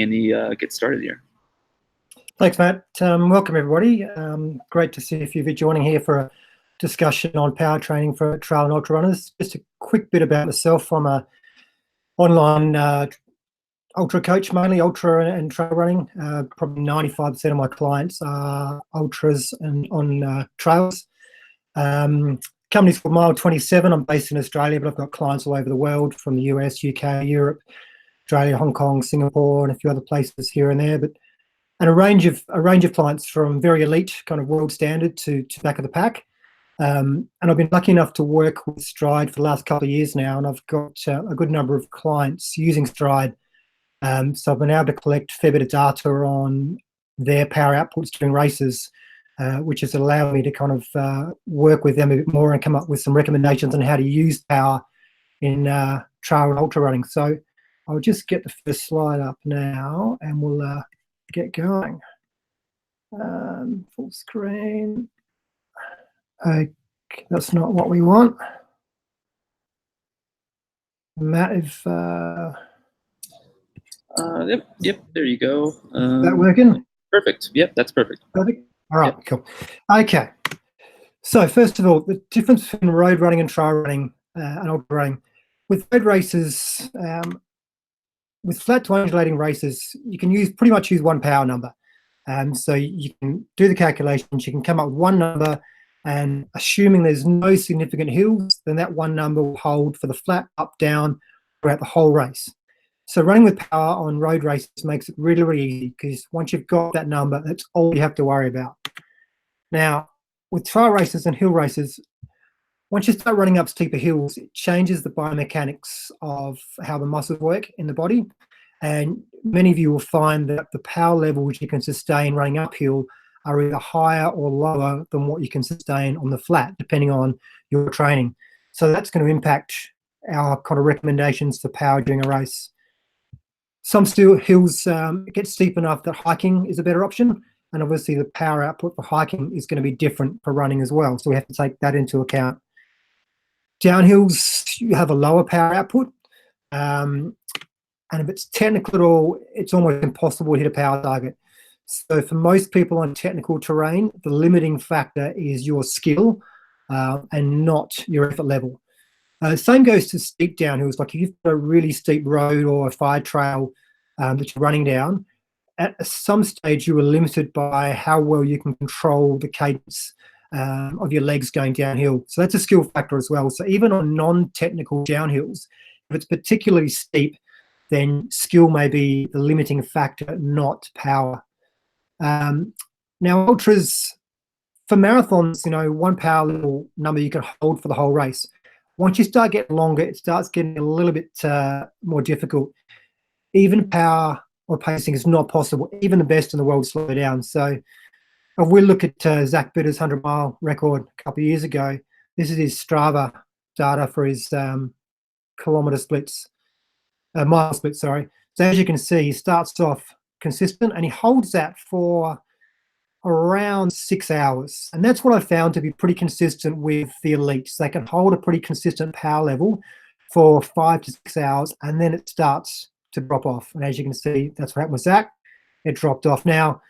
Andy, get started here. Thanks, Matt. Welcome, everybody. Great to see a few of you joining here for a discussion on power training for trail and ultra runners. Just a quick bit about myself. I'm an online ultra coach, mainly ultra and trail running. Probably 95% of my clients are ultras and on trails. Company's called Mile 27. I'm based in Australia, but I've got clients all over the world, from the US, UK, Europe, Australia, Hong Kong, Singapore, and a few other places here and there. And a range of clients from very elite, kind of world standard, to back of the pack. And I've been lucky enough to work with Stride for the last couple of years now, and I've got a good number of clients using Stride. So I've been able to collect a fair bit of data on their power outputs during races, which has allowed me to kind of work with them a bit more and come up with some recommendations on how to use power in trail and ultra running. So I'll just get the first slide up now, and we'll get going. Full screen. Okay, that's not what we want. Matt, if Yep, there you go. Is that working? Perfect. Yep, that's perfect. Perfect. All right, Yep. Cool. Okay. So first of all, the difference between road running and trail running and ultra running. With road races, with flat to undulating races, you can pretty much use one power number. So you can do the calculations, you can come up with one number, and assuming there's no significant hills, then that one number will hold for the flat, up, down throughout the whole race. So running with power on road races makes it really, really easy, because once you've got that number, that's all you have to worry about. Now, with trail races and hill races, once you start running up steeper hills, it changes the biomechanics of how the muscles work in the body. And many of you will find that the power level which you can sustain running uphill are either higher or lower than what you can sustain on the flat, depending on your training. So that's going to impact our kind of recommendations for power during a race. Some hills get steep enough that hiking is a better option. And obviously the power output for hiking is going to be different for running as well. So we have to take that into account. Downhills, you have a lower power output. And if it's technical at all, it's almost impossible to hit a power target. So for most people on technical terrain, the limiting factor is your skill and not your effort level. Same goes to steep downhills. Like if you've got a really steep road or a fire trail that you're running down, at some stage you are limited by how well you can control the cadence of your legs going downhill. So that's a skill factor as well. So even on non-technical downhills, if it's particularly steep, then skill may be the limiting factor, not power. Now, ultras, for marathons, one power level number you can hold for the whole race. Once you start getting longer, it starts getting a little bit more difficult. Even power or pacing is not possible. Even the best in the world slow down. So if we look at Zach Bitter's 100-mile record a couple of years ago, this is his Strava data for his mile split, sorry. So as you can see, he starts off consistent and he holds that for around 6 hours. And that's what I found to be pretty consistent with the elites. They can hold a pretty consistent power level for 5 to 6 hours, and then it starts to drop off. And as you can see, that's what happened with Zach. It dropped off. Now,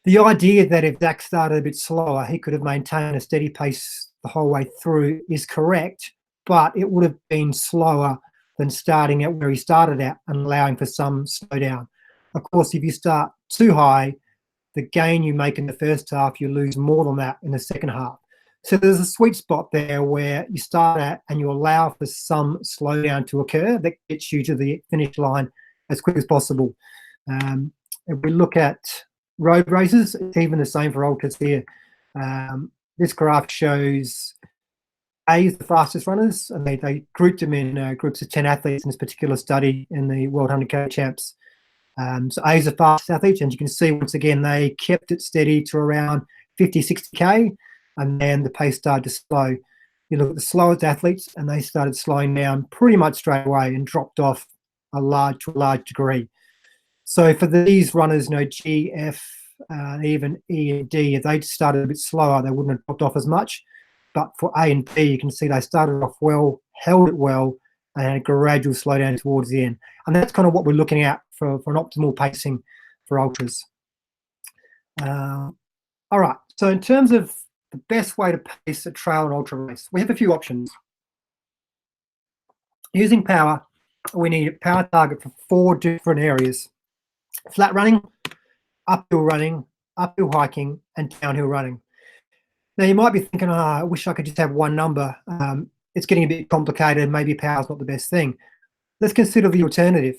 the idea that if Zach started a bit slower, he could have maintained a steady pace the whole way through is correct, but it would have been slower than starting at where he started at and allowing for some slowdown. Of course, if you start too high, the gain you make in the first half, you lose more than that in the second half. So there's a sweet spot there where you start at and you allow for some slowdown to occur that gets you to the finish line as quick as possible. If we look at road races, it's even the same for ultras here. This graph shows A is the fastest runners, and they grouped them in groups of 10 athletes in this particular study in the World 100K Champs. So A is the fastest athletes, and you can see once again they kept it steady to around 50, 60K, and then the pace started to slow. You look at the slowest athletes, and they started slowing down pretty much straight away and dropped off to a large degree. So for these runners, G, F, even E and D, if they'd started a bit slower, they wouldn't have dropped off as much. But for A and B, you can see they started off well, held it well, and a gradual slowdown towards the end. And that's kind of what we're looking at for an optimal pacing for ultras. All right, so in terms of the best way to pace a trail and ultra race, we have a few options. Using power, we need a power target for 4 different areas: flat running, uphill hiking, and downhill running. Now, you might be thinking, I wish I could just have one number. It's getting a bit complicated. Maybe power's not the best thing. Let's consider the alternative,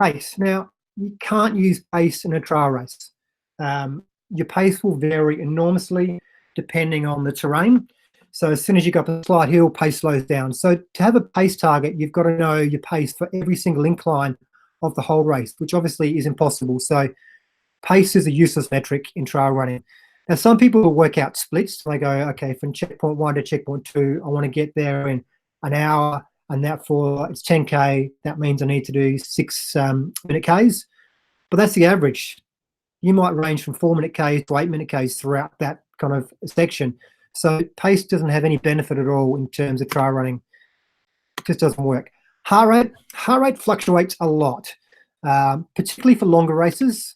pace. Now, you can't use pace in a trail race. Your pace will vary enormously depending on the terrain. So as soon as you go up a slight hill, pace slows down. So to have a pace target, you've got to know your pace for every single incline of the whole race, which obviously is impossible. So pace is a useless metric in trail running. Now, some people will work out splits. They go, okay, from checkpoint 1 to checkpoint 2, I want to get there in an hour, and that for it's 10K, that means I need to do 6-minute Ks. But that's the average. You might range from 4-minute Ks to 8-minute Ks throughout that kind of section. So pace doesn't have any benefit at all in terms of trail running. It just doesn't work. Heart rate fluctuates a lot, particularly for longer races.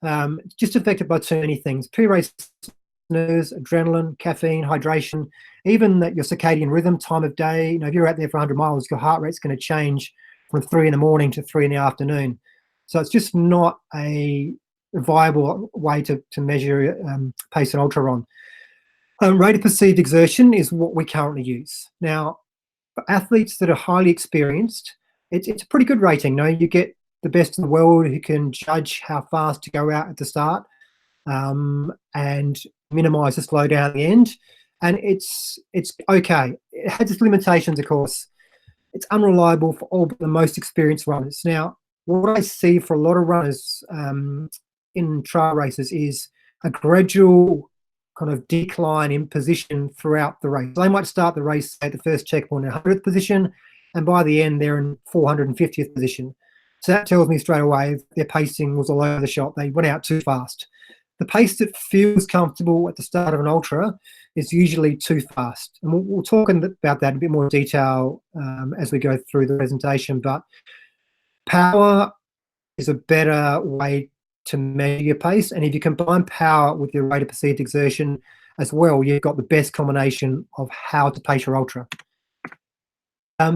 It's just affected by too many things: pre-race nerves, adrenaline, caffeine, hydration, even that your circadian rhythm, time of day. You know, if you're out there for 100 miles, your heart rate's going to change from 3 in the morning to 3 in the afternoon. So it's just not a viable way to measure pace and ultra run. Rate of perceived exertion is what we currently use. Now, for athletes that are highly experienced, it's a pretty good rating. No, you get the best in the world who can judge how fast to go out at the start and minimize the slowdown at the end. And it's okay. It has its limitations, of course. It's unreliable for all but the most experienced runners. Now, what I see for a lot of runners in trail races is a gradual kind of decline in position throughout the race. They might start the race at the first checkpoint in 100th position, and by the end they're in 450th position. So that tells me straight away their pacing was all over the shop. They went out too fast. The pace that feels comfortable at the start of an ultra is usually too fast. And we'll talk about that in a bit more detail as we go through the presentation. But power is a better way to measure your pace. And if you combine power with your rate of perceived exertion as well, you've got the best combination of how to pace your ultra.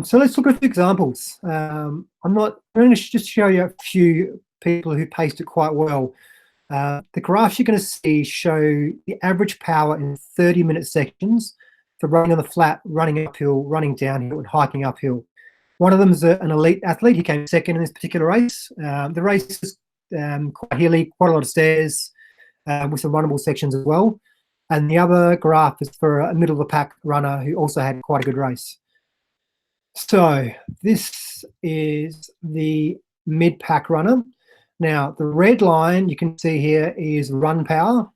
So let's look at a few examples. I'm going to just show you a few people who paced it quite well. The graphs you're going to see show the average power in 30-minute sections for running on the flat, running uphill, running downhill, and hiking uphill. One of them is an elite athlete. He came second in this particular race. The race is quite hilly, quite a lot of stairs, with some runnable sections as well. And the other graph is for a middle-of-the-pack runner who also had quite a good race. So this is the mid-pack runner. Now, the red line you can see here is run power.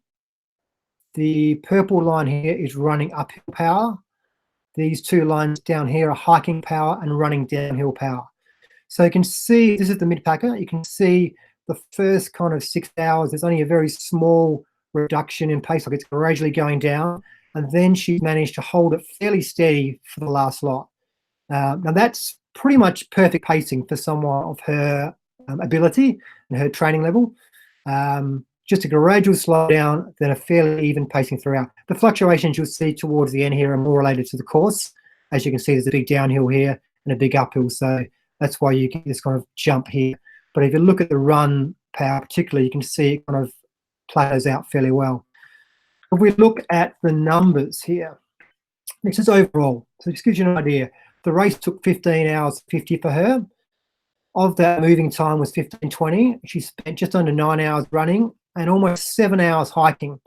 The purple line here is running uphill power. These two lines down here are hiking power and running downhill power. So you can see, this is the mid-packer. You can see the first kind of 6 hours, there's only a very small reduction in pace, like it's gradually going down. And then she managed to hold it fairly steady for the last lot. Now that's pretty much perfect pacing for someone of her ability and her training level. Just a gradual slowdown, then a fairly even pacing throughout. The fluctuations you'll see towards the end here are more related to the course. As you can see, there's a big downhill here and a big uphill, so that's why you get this kind of jump here. But if you look at the run power particularly, you can see it kind of plateaus out fairly well. If we look at the numbers here, this is overall, so this gives you an idea. The race took 15 hours 50 for her. Of that, moving time was 15:20. She spent just under 9 hours running and almost 7 hours hiking.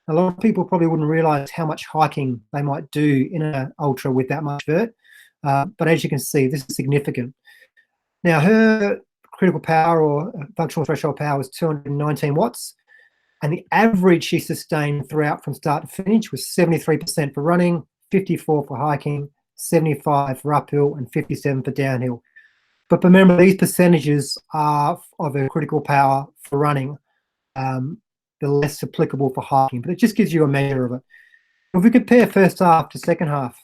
A lot of people probably wouldn't realize how much hiking they might do in an ultra with that much vert. But as you can see, this is significant. Now, her critical power or functional threshold power was 219 watts. And the average she sustained throughout from start to finish was 73% for running, 54 for hiking, 75 for uphill, and 57 for downhill. But remember, these percentages are of a critical power for running. They're less applicable for hiking, but it just gives you a measure of it. If we compare first half to second half,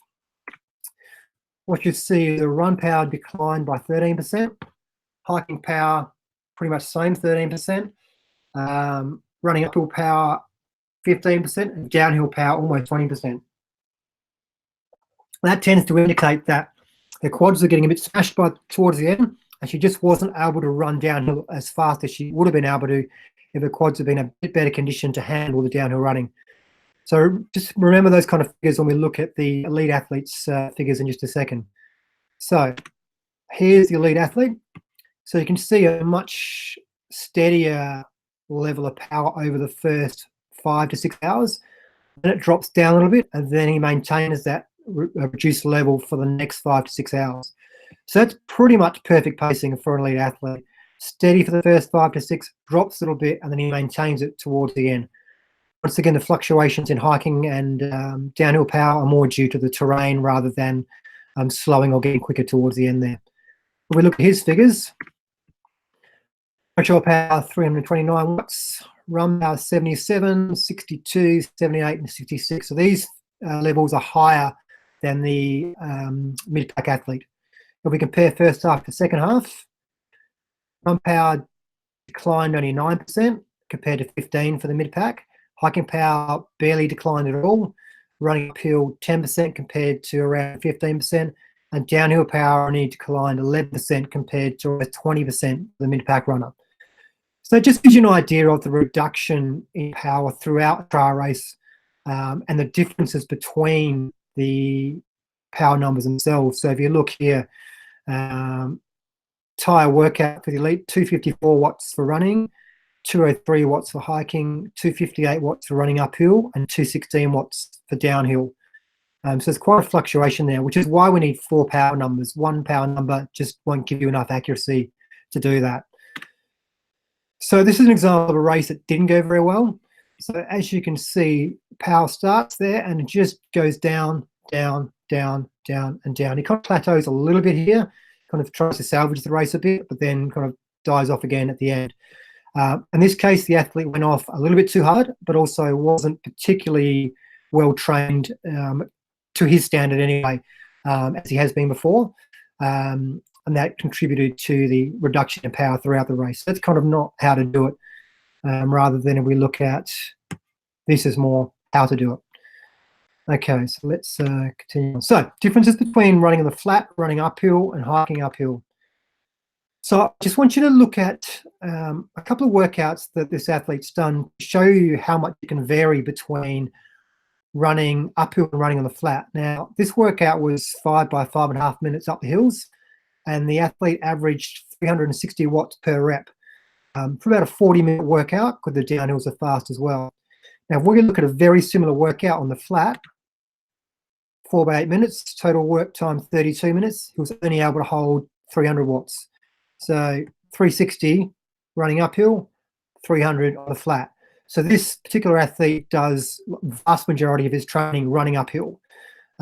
what you see is the run power declined by 13%, hiking power pretty much same, 13%, running uphill power 15%, and downhill power almost 20%. That tends to indicate that her quads are getting a bit smashed towards the end, and she just wasn't able to run downhill as fast as she would have been able to if her quads had been a bit better condition to handle the downhill running. So just remember those kind of figures when we look at the elite athletes' figures in just a second. So here's the elite athlete. So you can see a much steadier level of power over the first 5 to 6 hours. Then it drops down a little bit, and then he maintains that reduced level for the next 5 to 6 hours. So that's pretty much perfect pacing for an elite athlete. Steady for the first 5 to 6, drops a little bit, and then he maintains it towards the end. Once again, the fluctuations in hiking and downhill power are more due to the terrain rather than slowing or getting quicker towards the end there. When we look at his figures, control power 329 watts, run power 77, 62, 78, and 66. So these levels are higher than the mid-pack athlete. If we compare first half to second half, run power declined only 9% compared to 15 for the mid-pack. Hiking power barely declined at all. Running uphill 10% compared to around 15%. And downhill power only declined 11% compared to 20% for the mid-pack runner. So it just gives you an idea of the reduction in power throughout a trial race and the differences between the power numbers themselves. So if you look here, tire workout for the elite, 254 watts for running, 203 watts for hiking, 258 watts for running uphill, and 216 watts for downhill. So there's quite a fluctuation there, which is why we need 4 power numbers. 1 power number just won't give you enough accuracy to do that. So this is an example of a race that didn't go very well. So as you can see, power starts there and it just goes down, down, down, down, and down. It kind of plateaus a little bit here, kind of tries to salvage the race a bit, but then kind of dies off again at the end. In this case, the athlete went off a little bit too hard, but also wasn't particularly well trained to his standard anyway, as he has been before. And that contributed to the reduction in power throughout the race. That's kind of not how to do it, rather than if we look at this is more how to do it. Okay, so let's continue on. So differences between running on the flat, running uphill, and hiking uphill. So I just want you to look at a couple of workouts that this athlete's done to show you how much it can vary between running uphill and running on the flat. Now, this workout was 5 by 5.5 minutes up the hills, and the athlete averaged 360 watts per rep for about a 40-minute workout, because the downhills are fast as well. Now, if we're going to look at a very similar workout on the flat, 4 by 8 minutes, total work time 32 minutes, he was only able to hold 300 watts. So 360 running uphill, 300 on the flat. So this particular athlete does the vast majority of his training running uphill.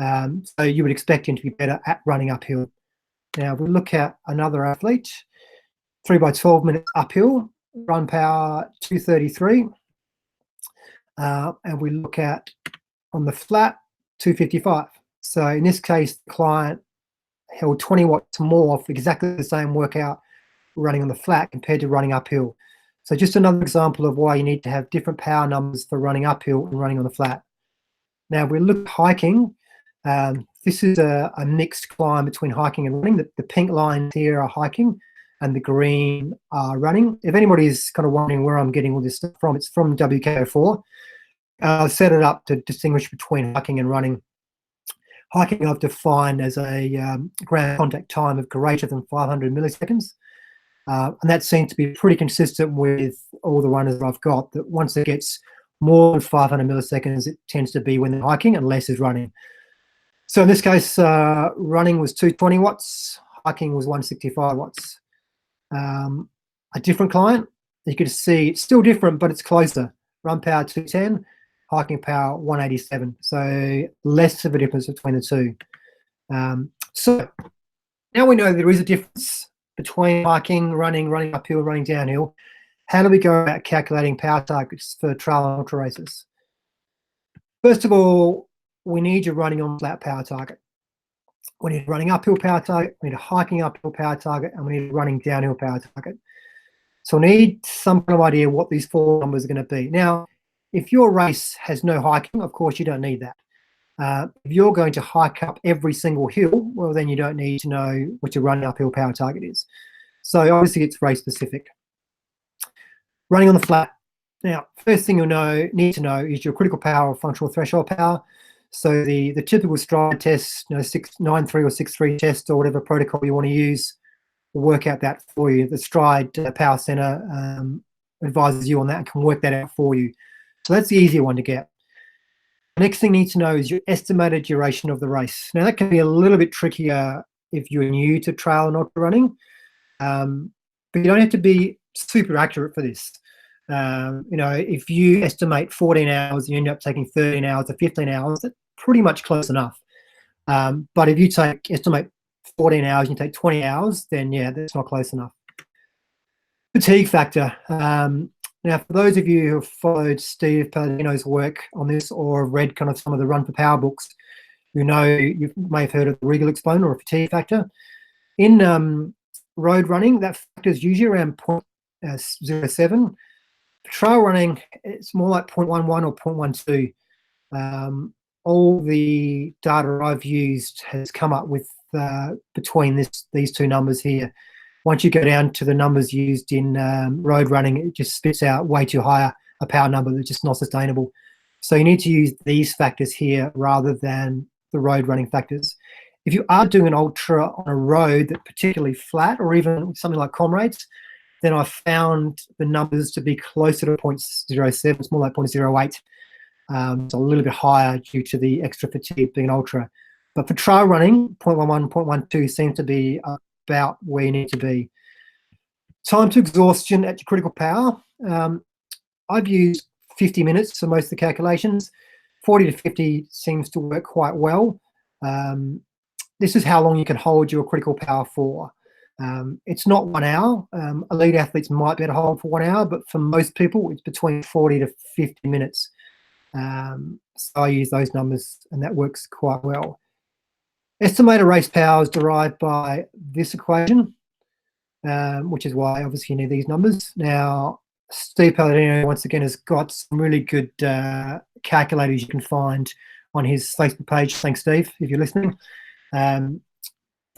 So you would expect him to be better at running uphill. Now we look at another athlete, 3 by 12 minutes uphill, run power 233. And we look at on the flat, 255. So in this case, the client held 20 watts more for exactly the same workout running on the flat compared to running uphill. So just another example of why you need to have different power numbers for running uphill and running on the flat. Now we look at hiking. This is a mixed climb between hiking and running. The pink lines here are hiking and the green are running. If anybody's kind of wondering where I'm getting all this stuff from, it's from WKO4. I've set it up to distinguish between hiking and running. Hiking I've defined as a ground contact time of greater than 500 milliseconds. And that seems to be pretty consistent with all the runners that I've got, that once it gets more than 500 milliseconds, it tends to be when they're hiking and less is running. So in this case, running was 220 watts, hiking was 165 watts. A different client, you could see it's still different, but it's closer. Run power 210, hiking power 187. So less of a difference between the two. So now we know there is a difference between hiking, running uphill, running downhill. How do we go about calculating power targets for trail and ultra races? First of all, we need your running on flat power target. we need a running uphill power target, we need a hiking uphill power target, and we need a running downhill power target. So we need some kind of idea what these 4 numbers are going to be. Now, if your race has no hiking, of course you don't need that. If you're going to hike up every single hill, well, then you don't need to know what your running uphill power target is. So obviously it's race specific. Running on the flat. Now, first thing you'll need to know is your critical power or functional threshold power. So the typical stride test, 9.3 or 6.3 test or whatever protocol you want to use will work out that for you. The Stride Power Center advises you on that and can work that out for you. So that's the easier one to get. The next thing you need to know is your estimated duration of the race. Now that can be a little bit trickier if you're new to trail and ultra running, but you don't have to be super accurate for this. If you estimate 14 hours and you end up taking 13 hours or 15 hours, that's pretty much close enough. But if you estimate 14 hours and you take 20 hours, then yeah, that's not close enough. Fatigue factor. Now, for those of you who have followed Steve Palladino's work on this or read kind of some of the Run for Power books, you may have heard of the Regal exponent or fatigue factor. In road running, that factor is usually around 0.07. For trail running, it's more like 0.11 or 0.12. All the data I've used has come up with between these 2 numbers here. Once you go down to the numbers used in road running, it just spits out way too high a power number that's just not sustainable. So you need to use these factors here rather than the road running factors. If you are doing an ultra on a road that's particularly flat or even something like Comrades, then I found the numbers to be closer to 0.07. It's more like 0.08. It's a little bit higher due to the extra fatigue being an ultra. But for trail running, 0.11, 0.12 seems to be about where you need to be. Time to exhaustion at your critical power. I've used 50 minutes for most of the calculations. 40 to 50 seems to work quite well. This is how long you can hold your critical power for. It's not 1 hour. Elite athletes might be able to hold for 1 hour, but for most people, it's between 40 to 50 minutes. So I use those numbers, and that works quite well. Estimated race power is derived by this equation, which is why obviously you need these numbers. Now, Steve Palladino, once again, has got some really good calculators you can find on his Facebook page. Thanks, Steve, if you're listening. They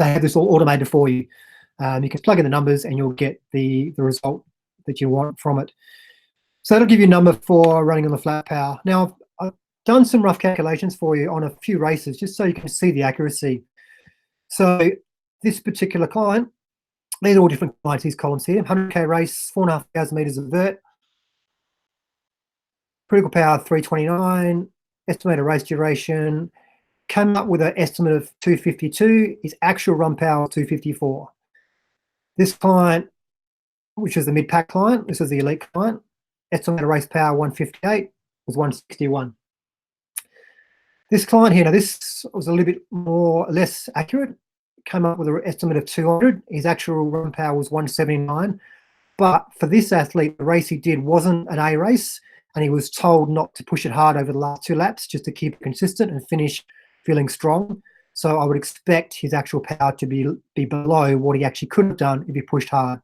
have this all automated for you. You can plug in the numbers and you'll get the result that you want from it. So that'll give you a number for running on the flat power. Now, I've done some rough calculations for you on a few races just so you can see the accuracy. So this particular client, these are all different clients, these columns here. 100K race, 4,500 meters of vert, critical power 329, estimated race duration, came up with an estimate of 252, his actual run power 254. This client, which is the mid-pack client, this is the elite client, estimated race power 158, was 161. This client here, now this was a little bit less accurate, came up with an estimate of 200. His actual run power was 179. But for this athlete, the race he did wasn't an A race, and he was told not to push it hard over the last 2 laps, just to keep it consistent and finish feeling strong. So I would expect his actual power to be below what he actually could have done if he pushed hard.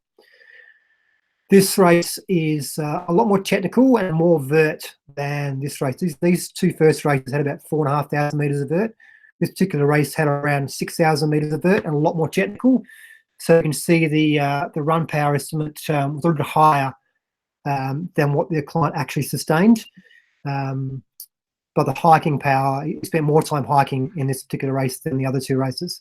This race is a lot more technical and more vert than this race. These 2 first races had about 4,500 meters of vert. This particular race had around 6,000 meters of vert and a lot more technical. So you can see the run power estimate was a little bit higher than what the client actually sustained. But the hiking power, he spent more time hiking in this particular race than the other 2 races.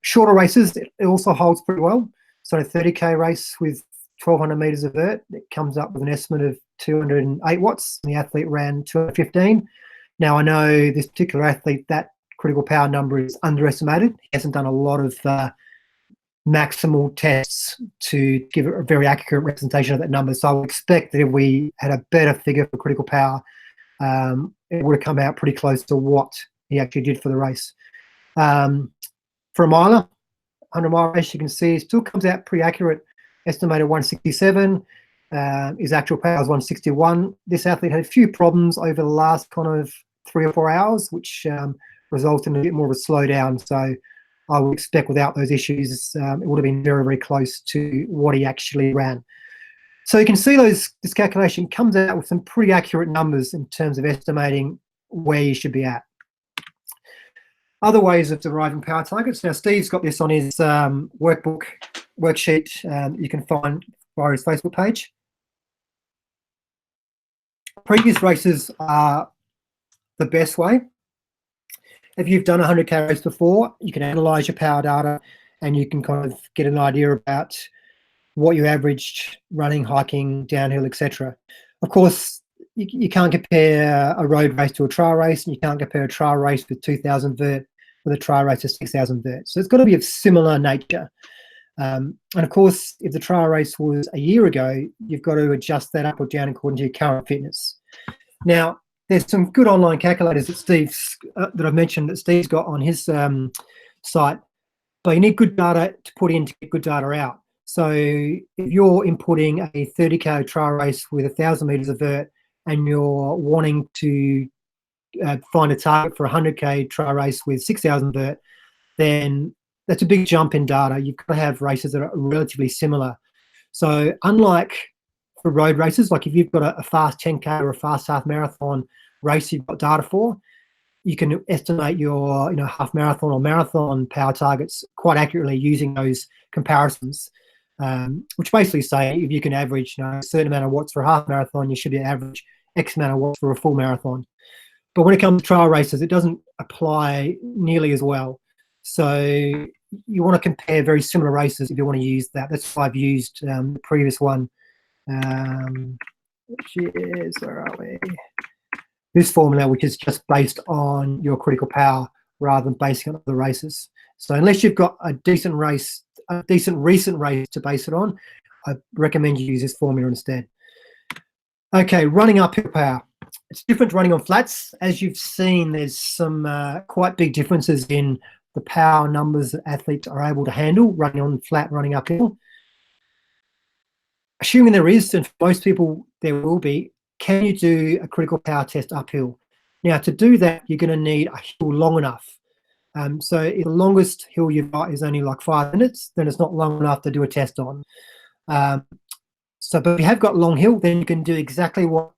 Shorter races, it also holds pretty well. So a 30K race with 1,200 meters of vert, it comes up with an estimate of 208 watts, and the athlete ran 215. Now, I know this particular athlete, that critical power number is underestimated. He hasn't done a lot of maximal tests to give a very accurate representation of that number. So I would expect that if we had a better figure for critical power, it would have come out pretty close to what he actually did for the race. For a miler, 100-mile race, you can see it still comes out pretty accurate, estimated 167. His actual power is 161. This athlete had a few problems over the last kind of 3 or 4 hours, which result in a bit more of a slowdown. So I would expect without those issues, it would have been very, very close to what he actually ran. So you can see this calculation comes out with some pretty accurate numbers in terms of estimating where you should be at. Other ways of deriving power targets. Now, Steve's got this on his worksheet you can find via his Facebook page. Previous races are the best way. If you've done a 100K race before, you can analyze your power data and you can kind of get an idea about what you averaged running, hiking, downhill, etc. Of course, you can't compare a road race to a trail race, and you can't compare a trail race with 2,000 vert with a trail race of 6,000 vert. So it's got to be of similar nature. And of course, if the trail race was a year ago, you've got to adjust that up or down according to your current fitness. Now, there's some good online calculators that I've mentioned that Steve's got on his site, but you need good data to put in to get good data out. So if you're inputting a 30K trail race with 1,000 meters of vert and you're wanting to find a target for a 100K trail race with 6,000 vert, then that's a big jump in data. You've got to have races that are relatively similar. So unlike for road races, like if you've got a fast 10K or a fast half marathon race you've got data for, you can estimate your half marathon or marathon power targets quite accurately using those comparisons, which basically say if you can average a certain amount of watts for a half marathon, you should be average X amount of watts for a full marathon. But when it comes to trail races, it doesn't apply nearly as well. So you want to compare very similar races if you want to use that. That's why I've used the previous one, which is, where are we? This formula, which is just based on your critical power rather than basing it on the races. So unless you've got a decent recent race to base it on, I recommend you use this formula instead. Okay, running uphill power. It's different running on flats. As you've seen, there's some quite big differences in the power numbers that athletes are able to handle running on flat, running uphill. Assuming there is, and for most people there will be, can you do a critical power test uphill? Now, to do that, you're going to need a hill long enough. So if the longest hill you've got is only like 5 minutes, then it's not long enough to do a test on. But if you have got long hill, then you can do exactly what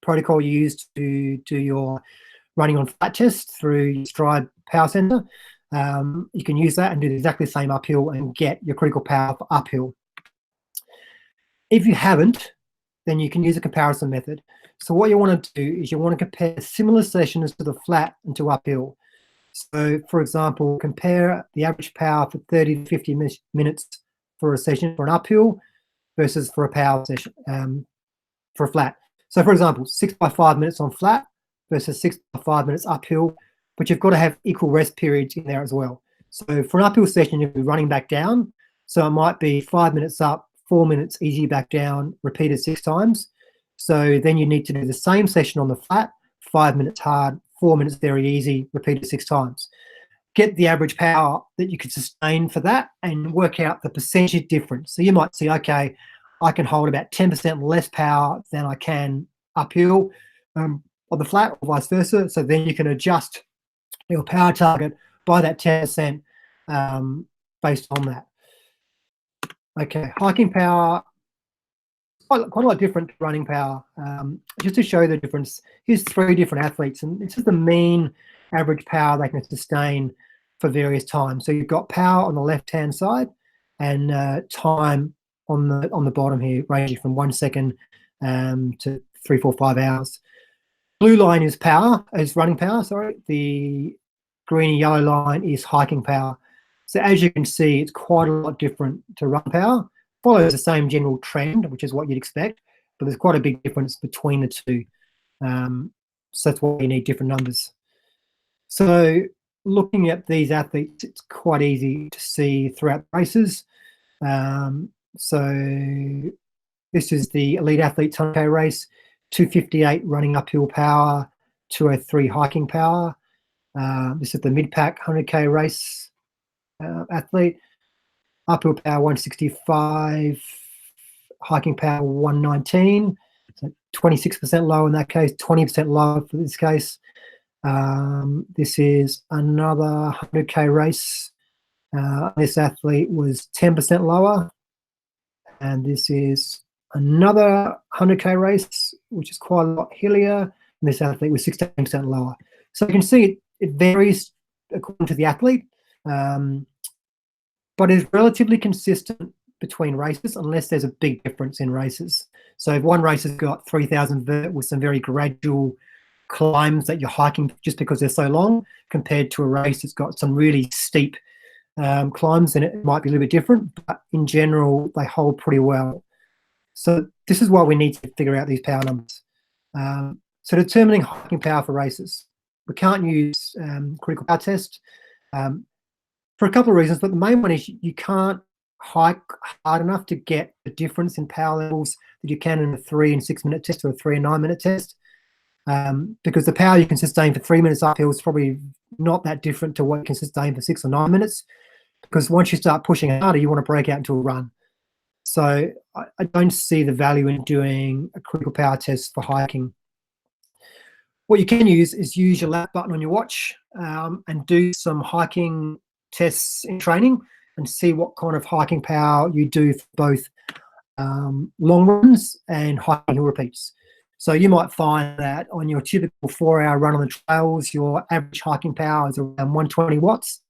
protocol you use to do your running on flat test through Stride Power Center. You can use that and do exactly the same uphill and get your critical power for uphill. If you haven't, then you can use a comparison method. So what you want to do is you want to compare similar sessions to the flat and to uphill. So, for example, compare the average power for 30 to 50 minutes for a session for an uphill versus for a power session for a flat. So, for example, 6 by 5 minutes on flat versus 6 by 5 minutes uphill, but you've got to have equal rest periods in there as well. So for an uphill session, you'll be running back down. So it might be 5 minutes up, 4 minutes easy back down, repeated 6 times. So then you need to do the same session on the flat, 5 minutes hard, 4 minutes very easy, repeated 6 times. Get the average power that you could sustain for that and work out the percentage difference. So you might see, okay, I can hold about 10% less power than I can uphill on the flat or vice versa. So then you can adjust your power target by that 10% based on that. Okay, hiking power, quite a lot different to running power. Just to show the difference, here's 3 different athletes, and this is the mean average power they can sustain for various times. So you've got power on the left-hand side and time on the bottom here, ranging from 1 second to 3, 4, 5 hours. Blue line is running power, sorry. The green and yellow line is hiking power. So as you can see, it's quite a lot different to run power. Follows the same general trend, which is what you'd expect, but there's quite a big difference between the two. So that's why you need different numbers. So looking at these athletes, it's quite easy to see throughout races. So this is the elite athlete 10K race, 258 running uphill power, 203 hiking power. This is the mid-pack 100K race athlete, uphill power 165, hiking power 119, so 26% lower in that case, 20% lower for this case. This is another 100K race. This athlete was 10% lower. And this is another 100K race, which is quite a lot hillier. And this athlete was 16% lower. So you can see it varies according to the athlete, but is relatively consistent between races unless there's a big difference in races. So if one race has got 3,000 vert with some very gradual climbs that you're hiking just because they're so long, compared to a race that's got some really steep climbs, then it might be a little bit different, but in general, they hold pretty well. So this is why we need to figure out these power numbers. So determining hiking power for races. We can't use critical power test for a couple of reasons, but the main one is you can't hike hard enough to get the difference in power levels that you can in a 3 and 6 minute test or a 3 and 9 minute test. Because the power you can sustain for 3 minutes uphill is probably not that different to what you can sustain for 6 or 9 minutes. Because once you start pushing harder, you want to break out into a run. So I don't see the value in doing a critical power test for hiking. What you can use is use your lap button on your watch and do some hiking tests in training and see what kind of hiking power you do for both long runs and hiking hill repeats. So you might find that on your typical 4-hour run on the trails, your average hiking power is around 120 watts.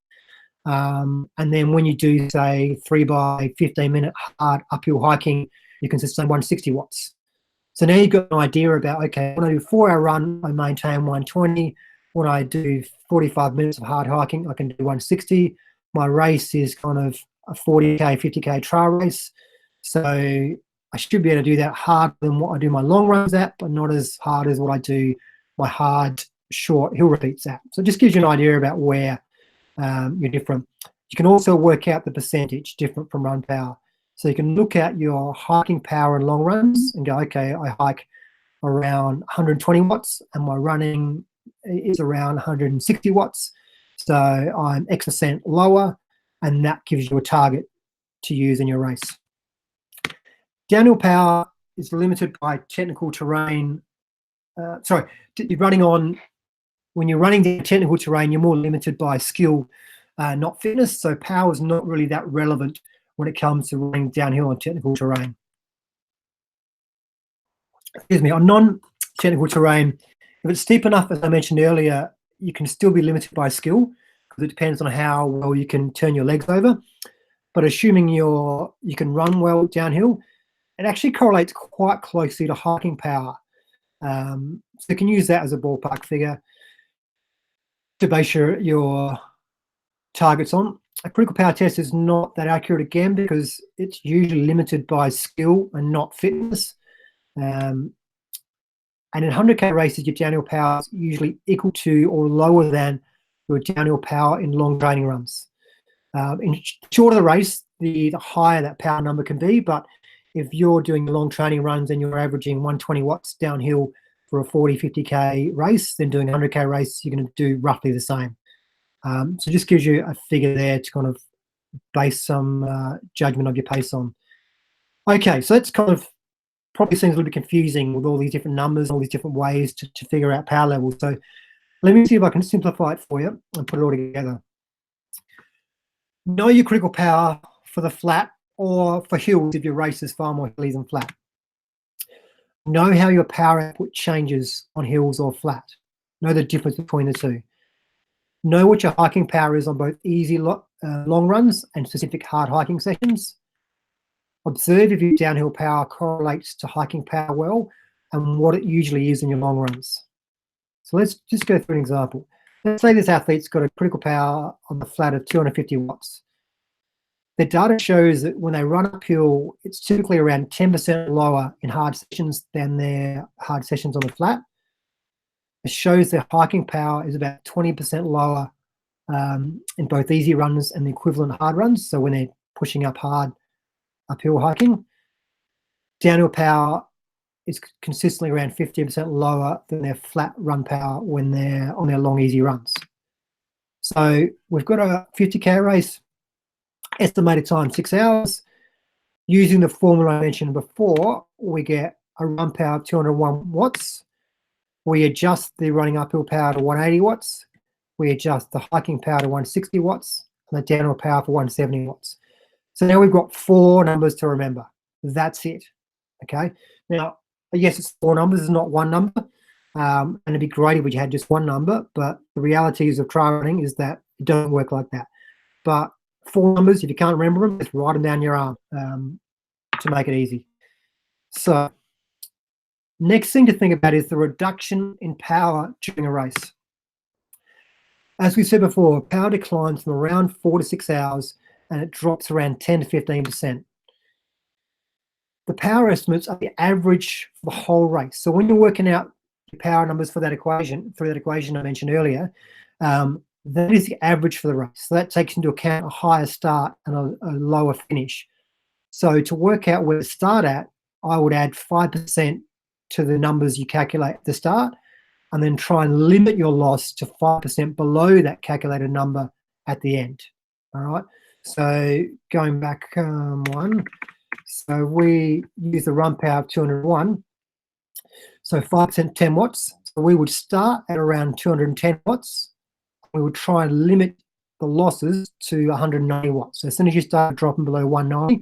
And then when you do, say, 3 by 15 minute hard uphill hiking, you can sustain 160 watts. So now you've got an idea about, okay, when I do a 4-hour run, I maintain 120. When I do 45 minutes of hard hiking, I can do 160. My race is kind of a 40K, 50K trail race. So I should be able to do that harder than what I do my long runs at, but not as hard as what I do my hard, short hill repeats at. So it just gives you an idea about where you're different. You can also work out the percentage different from run power. So you can look at your hiking power and long runs and go, okay, I hike around 120 watts and my running is around 160 watts. So I'm X% lower, and that gives you a target to use in your race. Downhill power is limited by technical terrain. When you're running the technical terrain, you're more limited by skill, not fitness. So power is not really that relevant when it comes to running downhill on technical terrain. Excuse me, on non-technical terrain, if it's steep enough, as I mentioned earlier, you can still be limited by skill because it depends on how well you can turn your legs over. But assuming you can run well downhill, it actually correlates quite closely to hiking power. So you can use that as a ballpark figure to base your targets on. A critical power test is not that accurate again because it's usually limited by skill and not fitness. And in 100K races, your downhill power is usually equal to or lower than your downhill power in long training runs. In shorter the race, the higher that power number can be. But if you're doing long training runs and you're averaging 120 watts downhill for a 40, 50K race, then doing a 100K race, you're going to do roughly the same. So just gives you a figure there to kind of base some judgment of your pace on. Okay, so that's kind of probably seems a little bit confusing with all these different numbers, all these different ways to figure out power levels. So let me see if I can simplify it for you and put it all together. Know your critical power for the flat or for hills if your race is far more hilly than flat. Know how your power output changes on hills or flat. Know the difference between the two. Know what your hiking power is on both easy long runs and specific hard hiking sessions. Observe if your downhill power correlates to hiking power well and what it usually is in your long runs. So let's just go through an example. Let's say this athlete's got a critical power on the flat of 250 watts. The data shows that when they run uphill, it's typically around 10% lower in hard sessions than their hard sessions on the flat. It shows their hiking power is about 20% lower in both easy runs and the equivalent hard runs. So when they're pushing up hard uphill hiking, downhill power is consistently around 15% lower than their flat run power when they're on their long easy runs. So we've got a 50K race, estimated time 6 hours. Using the formula I mentioned before, we get a run power of 201 watts. We adjust the running uphill power to 180 watts. We adjust the hiking power to 160 watts and the downhill power for 170 watts. So now we've got 4 numbers to remember. That's it. Okay. Now, yes, it's 4 numbers, it's not 1 number. And it'd be great if we had just 1 number, but the realities of trail running is that it doesn't work like that. But 4 numbers, if you can't remember them, just write them down your arm to make it easy. So, next thing to think about is the reduction in power during a race. As we said before, power declines from around 4 to 6 hours and it drops around 10 to 15%. The power estimates are the average for the whole race. So when you're working out your power numbers for that equation, I mentioned earlier, that is the average for the race. So that takes into account a higher start and a lower finish. So to work out where to start at, I would add 5% to the numbers you calculate at the start, and then try and limit your loss to 5% below that calculated number at the end. All right. So going back one, so we use the run power of 201. So 5%, 10 watts. So we would start at around 210 watts. We would try and limit the losses to 190 watts. So as soon as you start dropping below 190,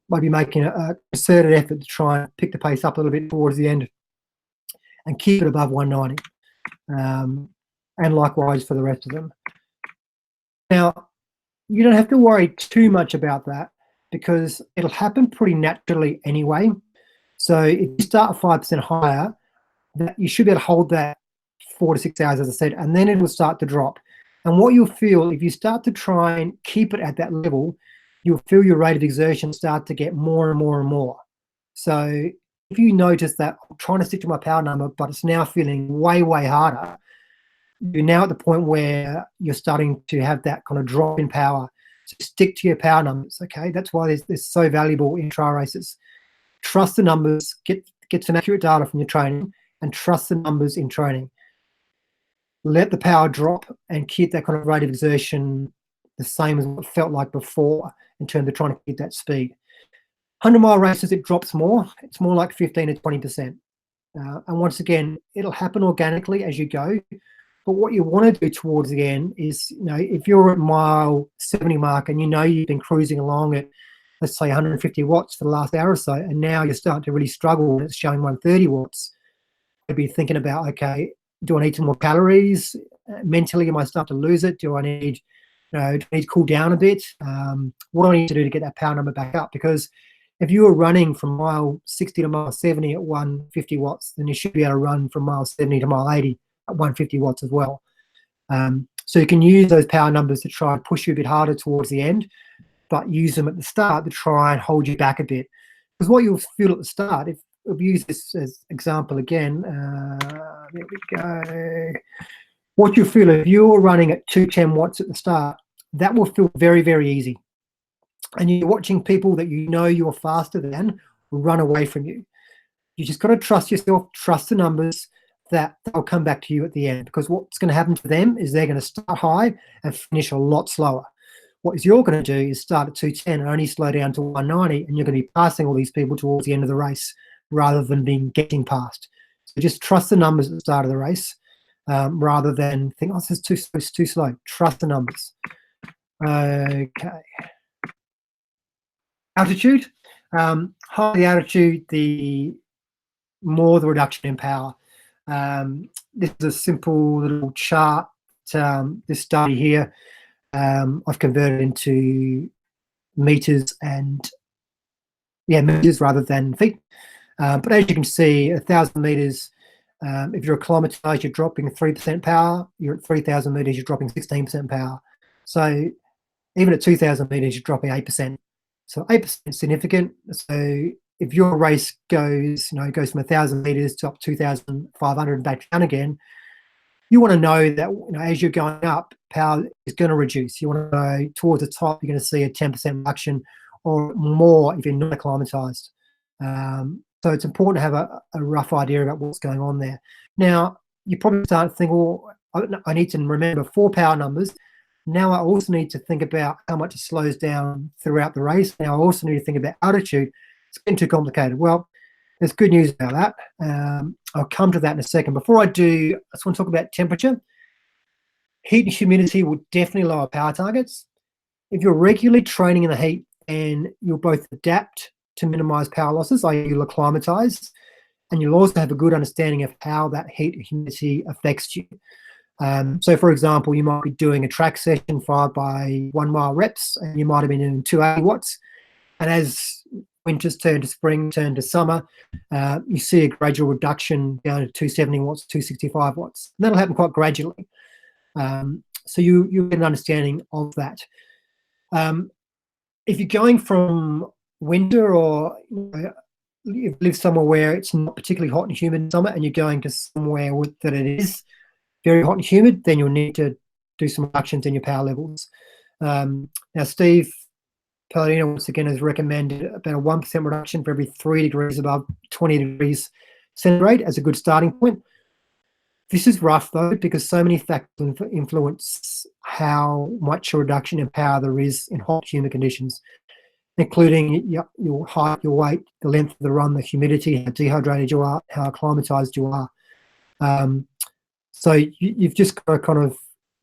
maybe making a concerted effort to try and pick the pace up a little bit towards the end and keep it above 190. And likewise for the rest of them. Now, you don't have to worry too much about that because it'll happen pretty naturally anyway. So if you start 5% higher, that you should be able to hold that 4 to 6 hours, as I said, and then it will start to drop. And what you'll feel, if you start to try and keep it at that level, you'll feel your rate of exertion start to get more and more and more. So if you notice that I'm trying to stick to my power number, but it's now feeling way, way harder, you're now at the point where you're starting to have that kind of drop in power. So stick to your power numbers, okay? That's why they're so valuable in trail races. Trust the numbers, get some accurate data from your training, and trust the numbers in training. Let the power drop and keep that kind of rate of exertion the same as what it felt like before in terms of trying to keep that speed. 100-mile races, it drops more. It's more like 15 to 20%. And once again, it'll happen organically as you go. But what you want to do towards the end is, you know, if you're at mile 70 mark and you know you've been cruising along at, let's say, 150 watts for the last hour or so, and now you're starting to really struggle and it's showing 130 watts, I'd be thinking about, okay, do I need some more calories? Mentally, am I starting to lose it? Do I need, do I need to cool down a bit? What do I need to do to get that power number back up? Because if you were running from mile 60 to mile 70 at 150 watts, then you should be able to run from mile 70 to mile 80 at 150 watts as well. So you can use those power numbers to try and push you a bit harder towards the end, but use them at the start to try and hold you back a bit. Because what you'll feel at the start, if we use this as example again, there we go. What you feel if you're running at 210 watts at the start, that will feel very, very easy. And you're watching people that you know you're faster than run away from you. You just got to trust yourself, trust the numbers, that they'll come back to you at the end, because what's going to happen to them is they're going to start high and finish a lot slower. What you're going to do is start at 210 and only slow down to 190, and you're going to be passing all these people towards the end of the race rather than getting past. So just trust the numbers at the start of the race rather than think, oh, this is too slow. Trust the numbers. Okay. Altitude. Higher the altitude, the more the reduction in power. This is a simple little chart. This study here, I've converted into meters and meters rather than feet. But as you can see, 1,000 meters, if you're acclimatized, you're dropping 3% power. You're at 3,000 meters, you're dropping 16% power. So even at 2,000 meters, you're dropping 8%. So 8% is significant. So if your race goes, goes from 1,000 meters to up 2,500 and back down again, you want to know that as you're going up, power is going to reduce. You want to go towards the top, you're going to see a 10% reduction or more if you're not acclimatized. So it's important to have a rough idea about what's going on there. Now, you probably start to think, well, I need to remember 4 power numbers. Now I also need to think about how much it slows down throughout the race. Now I also need to think about altitude. It's getting too complicated. Well, there's good news about that. I'll come to that in a second. Before I do, I just want to talk about temperature. Heat and humidity will definitely lower power targets. If you're regularly training in the heat, and you'll both adapt to minimize power losses, i.e. you'll acclimatize, and you'll also have a good understanding of how that heat and humidity affects you. So for example, you might be doing a track session followed by 1 mile reps, and you might have been doing 280 watts. And as winters turn to spring, turn to summer, you see a gradual reduction down to 270 watts, 265 watts. And that'll happen quite gradually. So you get an understanding of that. If you're going from winter, or you live somewhere where it's not particularly hot and humid in summer, and you're going to somewhere that it is very hot and humid, then you'll need to do some reductions in your power levels. Now, Steve Palladino, once again, has recommended about a 1% reduction for every 3 degrees above 20 degrees centigrade as a good starting point. This is rough, though, because so many factors influence how much a reduction in power there is in hot, humid conditions, including your height, your weight, the length of the run, the humidity, how dehydrated you are, how acclimatized you are. So you've just got to kind of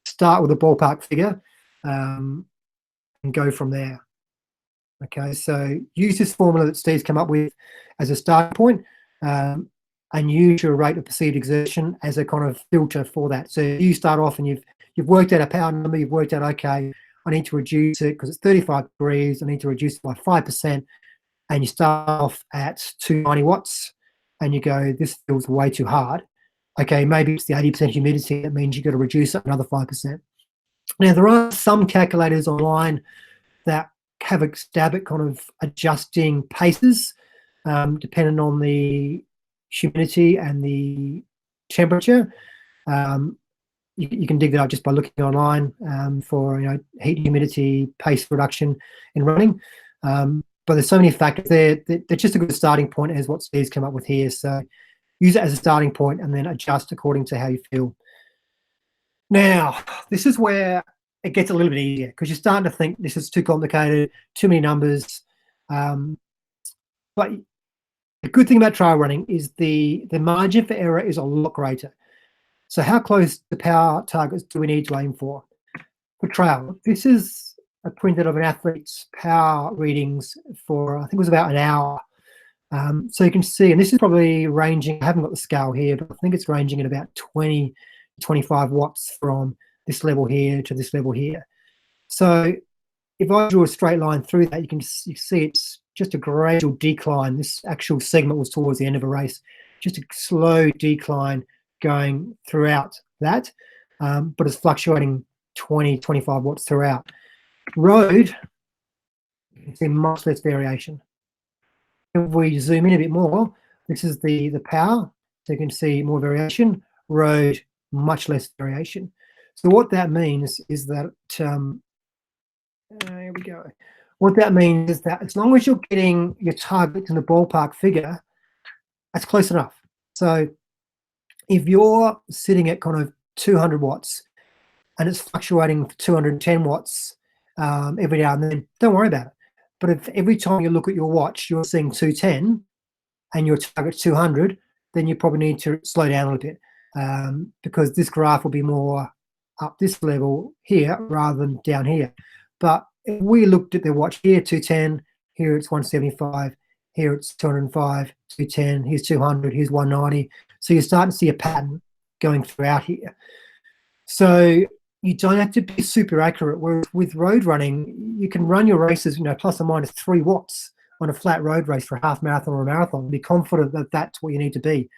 start with a ballpark figure and go from there. Okay, so use this formula that Steve's come up with as a starting point, and use your rate of perceived exertion as a kind of filter for that. So you start off and you've worked out a power number, you've worked out, okay, I need to reduce it because it's 35 degrees, I need to reduce it by 5%, and you start off at 290 watts, and you go, this feels way too hard. Okay, maybe it's the 80% humidity, that means you've got to reduce it another 5%. Now, there are some calculators online that have a stab at kind of adjusting paces depending on the humidity and the temperature. You can dig that up just by looking online for heat, humidity, pace reduction in running. But there's so many factors there. They're just a good starting point as what Steve's come up with here. So use it as a starting point and then adjust according to how you feel. Now, this is where it gets a little bit easier because you're starting to think this is too complicated, too many numbers. But the good thing about trail running is the margin for error is a lot greater. So how close to power targets do we need to aim for trail? This is a printed of an athlete's power readings for, I think it was about an hour. So you can see, and this is probably ranging, I haven't got the scale here, but I think it's ranging at about 20, 25 watts from this level here to this level here. So if I drew a straight line through that, you see it's just a gradual decline. This actual segment was towards the end of a race, just a slow decline going throughout that, but it's fluctuating 20, 25 watts throughout. Road, you can see much less variation. If we zoom in a bit more, this is the power, so you can see more variation. Road, much less variation. So what that means is that, here we go. What that means is that as long as you're getting your targets in the ballpark figure, that's close enough. So if you're sitting at kind of 200 watts and it's fluctuating for 210 watts every now and then, don't worry about it. But if every time you look at your watch, you're seeing 210 and your target's 200, then you probably need to slow down a little bit because this graph will be more up this level here rather than down here. But if we looked at the watch here, 210, here it's 175, here it's 205, 210, here's 200, here's 190. So you're starting to see a pattern going throughout here. So you don't have to be super accurate. Whereas with road running, you can run your races, plus or minus 3 watts on a flat road race for a half marathon or a marathon. Be confident that that's what you need to be.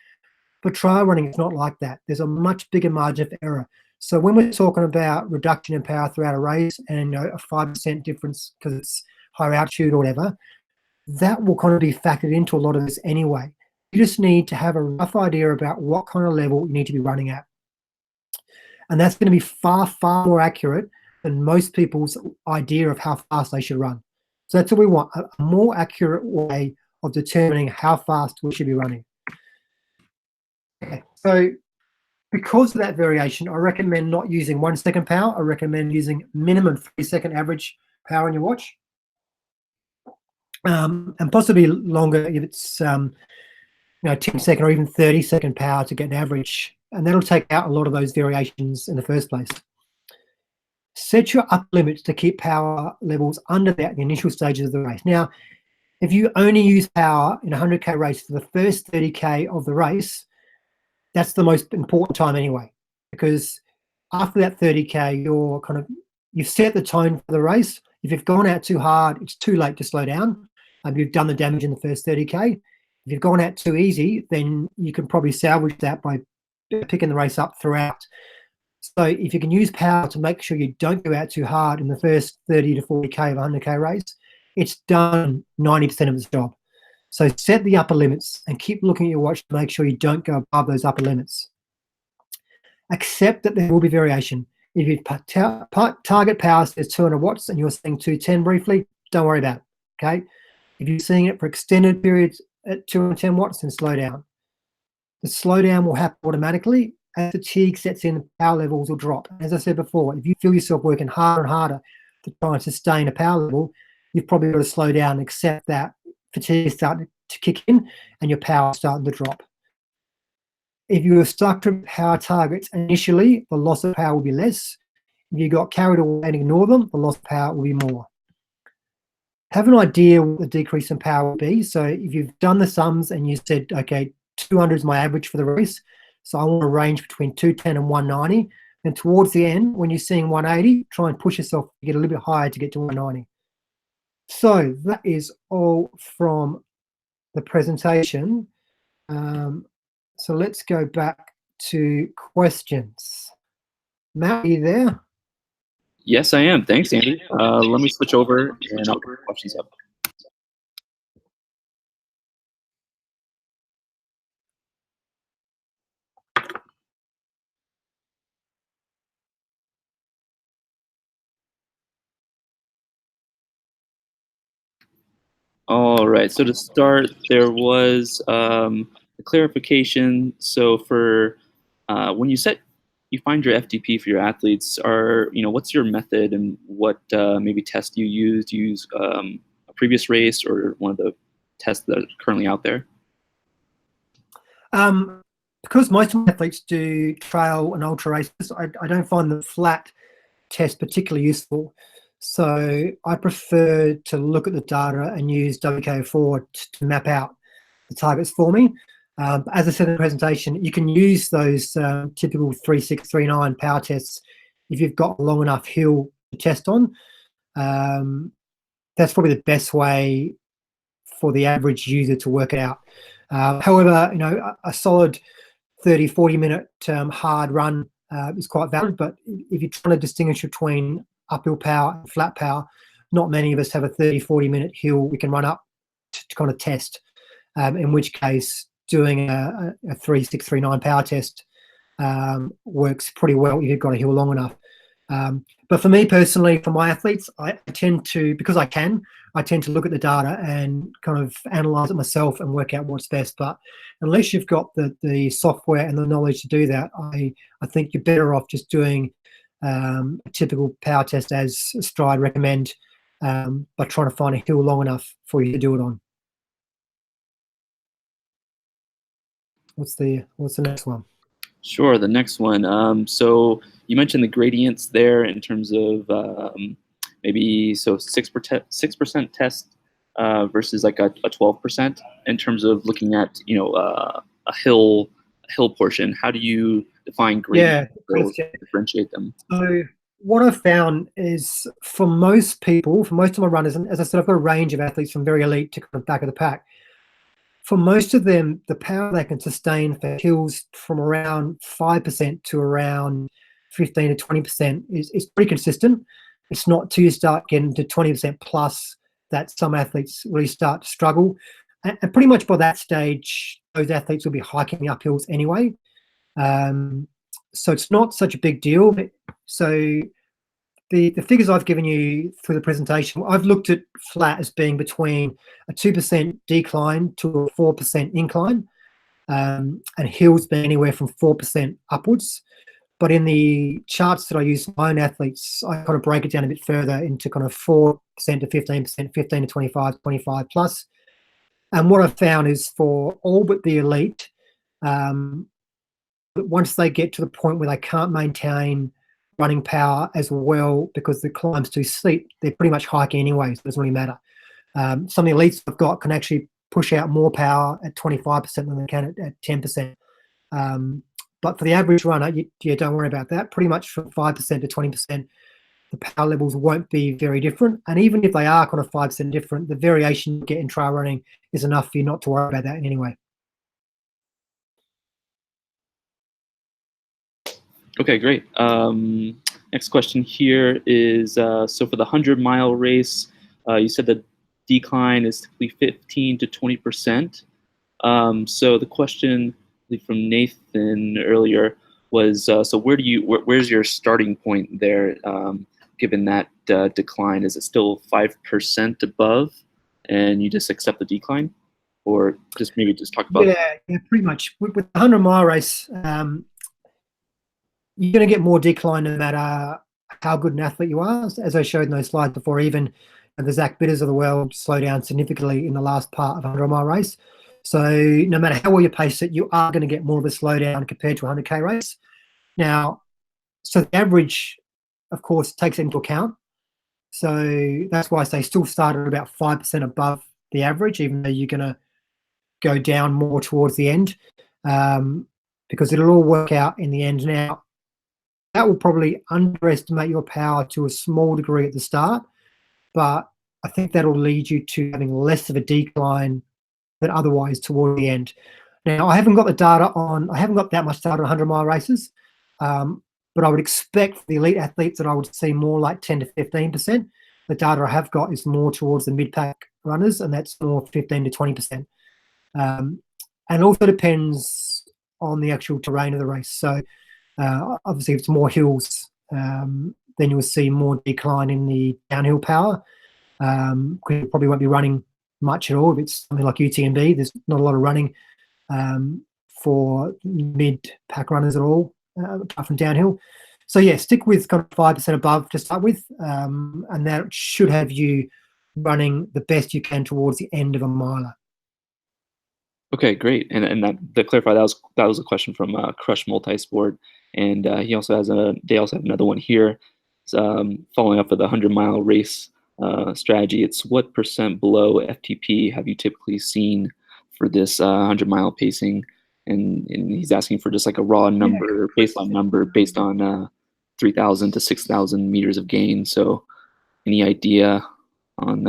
But trail running is not like that. There's a much bigger margin for error. So when we're talking about reduction in power throughout a race and a 5% difference because it's higher altitude or whatever, that will kind of be factored into a lot of this anyway. You just need to have a rough idea about what kind of level you need to be running at. And that's going to be far, far more accurate than most people's idea of how fast they should run. So that's what we want, a more accurate way of determining how fast we should be running. Okay, so because of that variation, I recommend not using 1 second power. I recommend using minimum 3-second average power on your watch. And possibly longer if it's 10-second or even 30-second power to get an average, and that'll take out a lot of those variations in the first place. Set your upper limits to keep power levels under that in the initial stages of the race. Now, if you only use power in a 100K race for the first 30K of the race, that's the most important time anyway, because after that 30K, you've set the tone for the race. If you've gone out too hard, it's too late to slow down. You've done the damage in the first 30K. If you've gone out too easy, then you can probably salvage that by picking the race up throughout. So if you can use power to make sure you don't go out too hard in the first 30 to 40K of a 100K race, it's done 90% of its job. So set the upper limits and keep looking at your watch to make sure you don't go above those upper limits. Accept that there will be variation. If your target power says 200 watts and you're seeing 210 briefly, don't worry about it, okay? If you're seeing it for extended periods at 210 watts, then slow down. The slowdown will happen automatically. As fatigue sets in, the power levels will drop. As I said before, if you feel yourself working harder and harder to try and sustain a power level, you've probably got to slow down and accept that fatigue is starting to kick in and your power is starting to drop. If you were stuck to power targets initially, the loss of power will be less. If you got carried away and ignore them, the loss of power will be more. Have an idea what the decrease in power will be. So if you've done the sums and you said, okay, 200 is my average for the race, so I want to range between 210 and 190, then towards the end, when you're seeing 180, try and push yourself to get a little bit higher to get to 190. So that is all from the presentation. So let's go back to questions. Matt, are you there? Yes, I am. Thanks, Andy. Let me switch over and I'll put questions up. All right, so to start, there was a clarification. So for when you find your FTP for your athletes, what's your method and what maybe test you use? Do you use a previous race or one of the tests that are currently out there? Because most of my athletes do trail and ultra races, I don't find the flat test particularly useful. So I prefer to look at the data and use WKO4 to map out the targets for me. As I said in the presentation, you can use those typical 3.639 power tests if you've got a long enough hill to test on. That's probably the best way for the average user to work it out. However, a solid 30-40 minute hard run is quite valid, but if you're trying to distinguish between uphill power and flat power, not many of us have a 30-40 minute hill we can run up to kind of test, in which case doing a 3.639 power test works pretty well if you've got a hill long enough. But for me personally, for my athletes, I tend to look at the data and kind of analyze it myself and work out what's best. But unless you've got the software and the knowledge to do that, I think you're better off just doing a typical power test as Stride recommend, by trying to find a hill long enough for you to do it on. What's the next one? Sure, the next one. So you mentioned the gradients there in terms of maybe 6% test versus like a 12% in terms of looking at a hill portion. How do you define gradients? Yeah, differentiate them? So what I've found is for most people, for most of my runners, and as I said, I've got a range of athletes from very elite to kind of back of the pack. For most of them, the power they can sustain for hills from around 5% to around 15 to 20% is pretty consistent. It's not till you start getting to 20% plus that some athletes really start to struggle. And pretty much by that stage, those athletes will be hiking up hills anyway. So it's not such a big deal. So the figures I've given you through the presentation, I've looked at flat as being between a 2% decline to a 4% incline, and hills being anywhere from 4% upwards. But in the charts that I use for my own athletes, I kind of break it down a bit further into kind of 4% to 15%, 15 to 25, 25 plus. And what I've found is for all but the elite, once they get to the point where they can't maintain running power as well because the climb's too steep, they're pretty much hiking anyway, so it doesn't really matter. Some of the elites I've got can actually push out more power at 25% than they can at 10%. But for the average runner, you don't worry about that. Pretty much from 5% to 20%, the power levels won't be very different. And even if they are kind of 5% different, the variation you get in trail running is enough for you not to worry about that in any way. Okay, great. Next question here is, so for the 100-mile race, you said the decline is typically 15 to 20%. So the question from Nathan earlier was, so where's your starting point there, given that decline? Is it still 5% above and you just accept the decline? Or just maybe just talk about Yeah, pretty much. With the 100-mile race, you're going to get more decline no matter how good an athlete you are. As I showed in those slides before, even the Zach Bitters of the world slow down significantly in the last part of a 100-mile race. So no matter how well you pace it, you are going to get more of a slowdown compared to a 100K race. Now, so the average, of course, takes into account. So that's why I say still start at about 5% above the average, even though you're going to go down more towards the end, because it'll all work out in the end. Now, that will probably underestimate your power to a small degree at the start, but I think that'll lead you to having less of a decline than otherwise toward the end. Now, I haven't got that much data on 100-mile races, but I would expect for the elite athletes that I would see more like 10 to 15%. The data I have got is more towards the mid-pack runners, and that's more 15 to 20%. And it also depends on the actual terrain of the race. So obviously, if it's more hills, then you'll see more decline in the downhill power. You probably won't be running much at all. If it's something like UTMB, there's not a lot of running for mid-pack runners at all, apart from downhill. So yeah, stick with kind of 5% above to start with, and that should have you running the best you can towards the end of a miler. Okay, great. And that to clarify, that was a question from Crush Multisport, and they also have another one here, following up with the 100-mile race strategy. It's what percent below FTP have you typically seen for this 100-mile pacing? And he's asking for just like a raw number, baseline number based on 3,000 to 6,000 meters of gain. So, any idea on?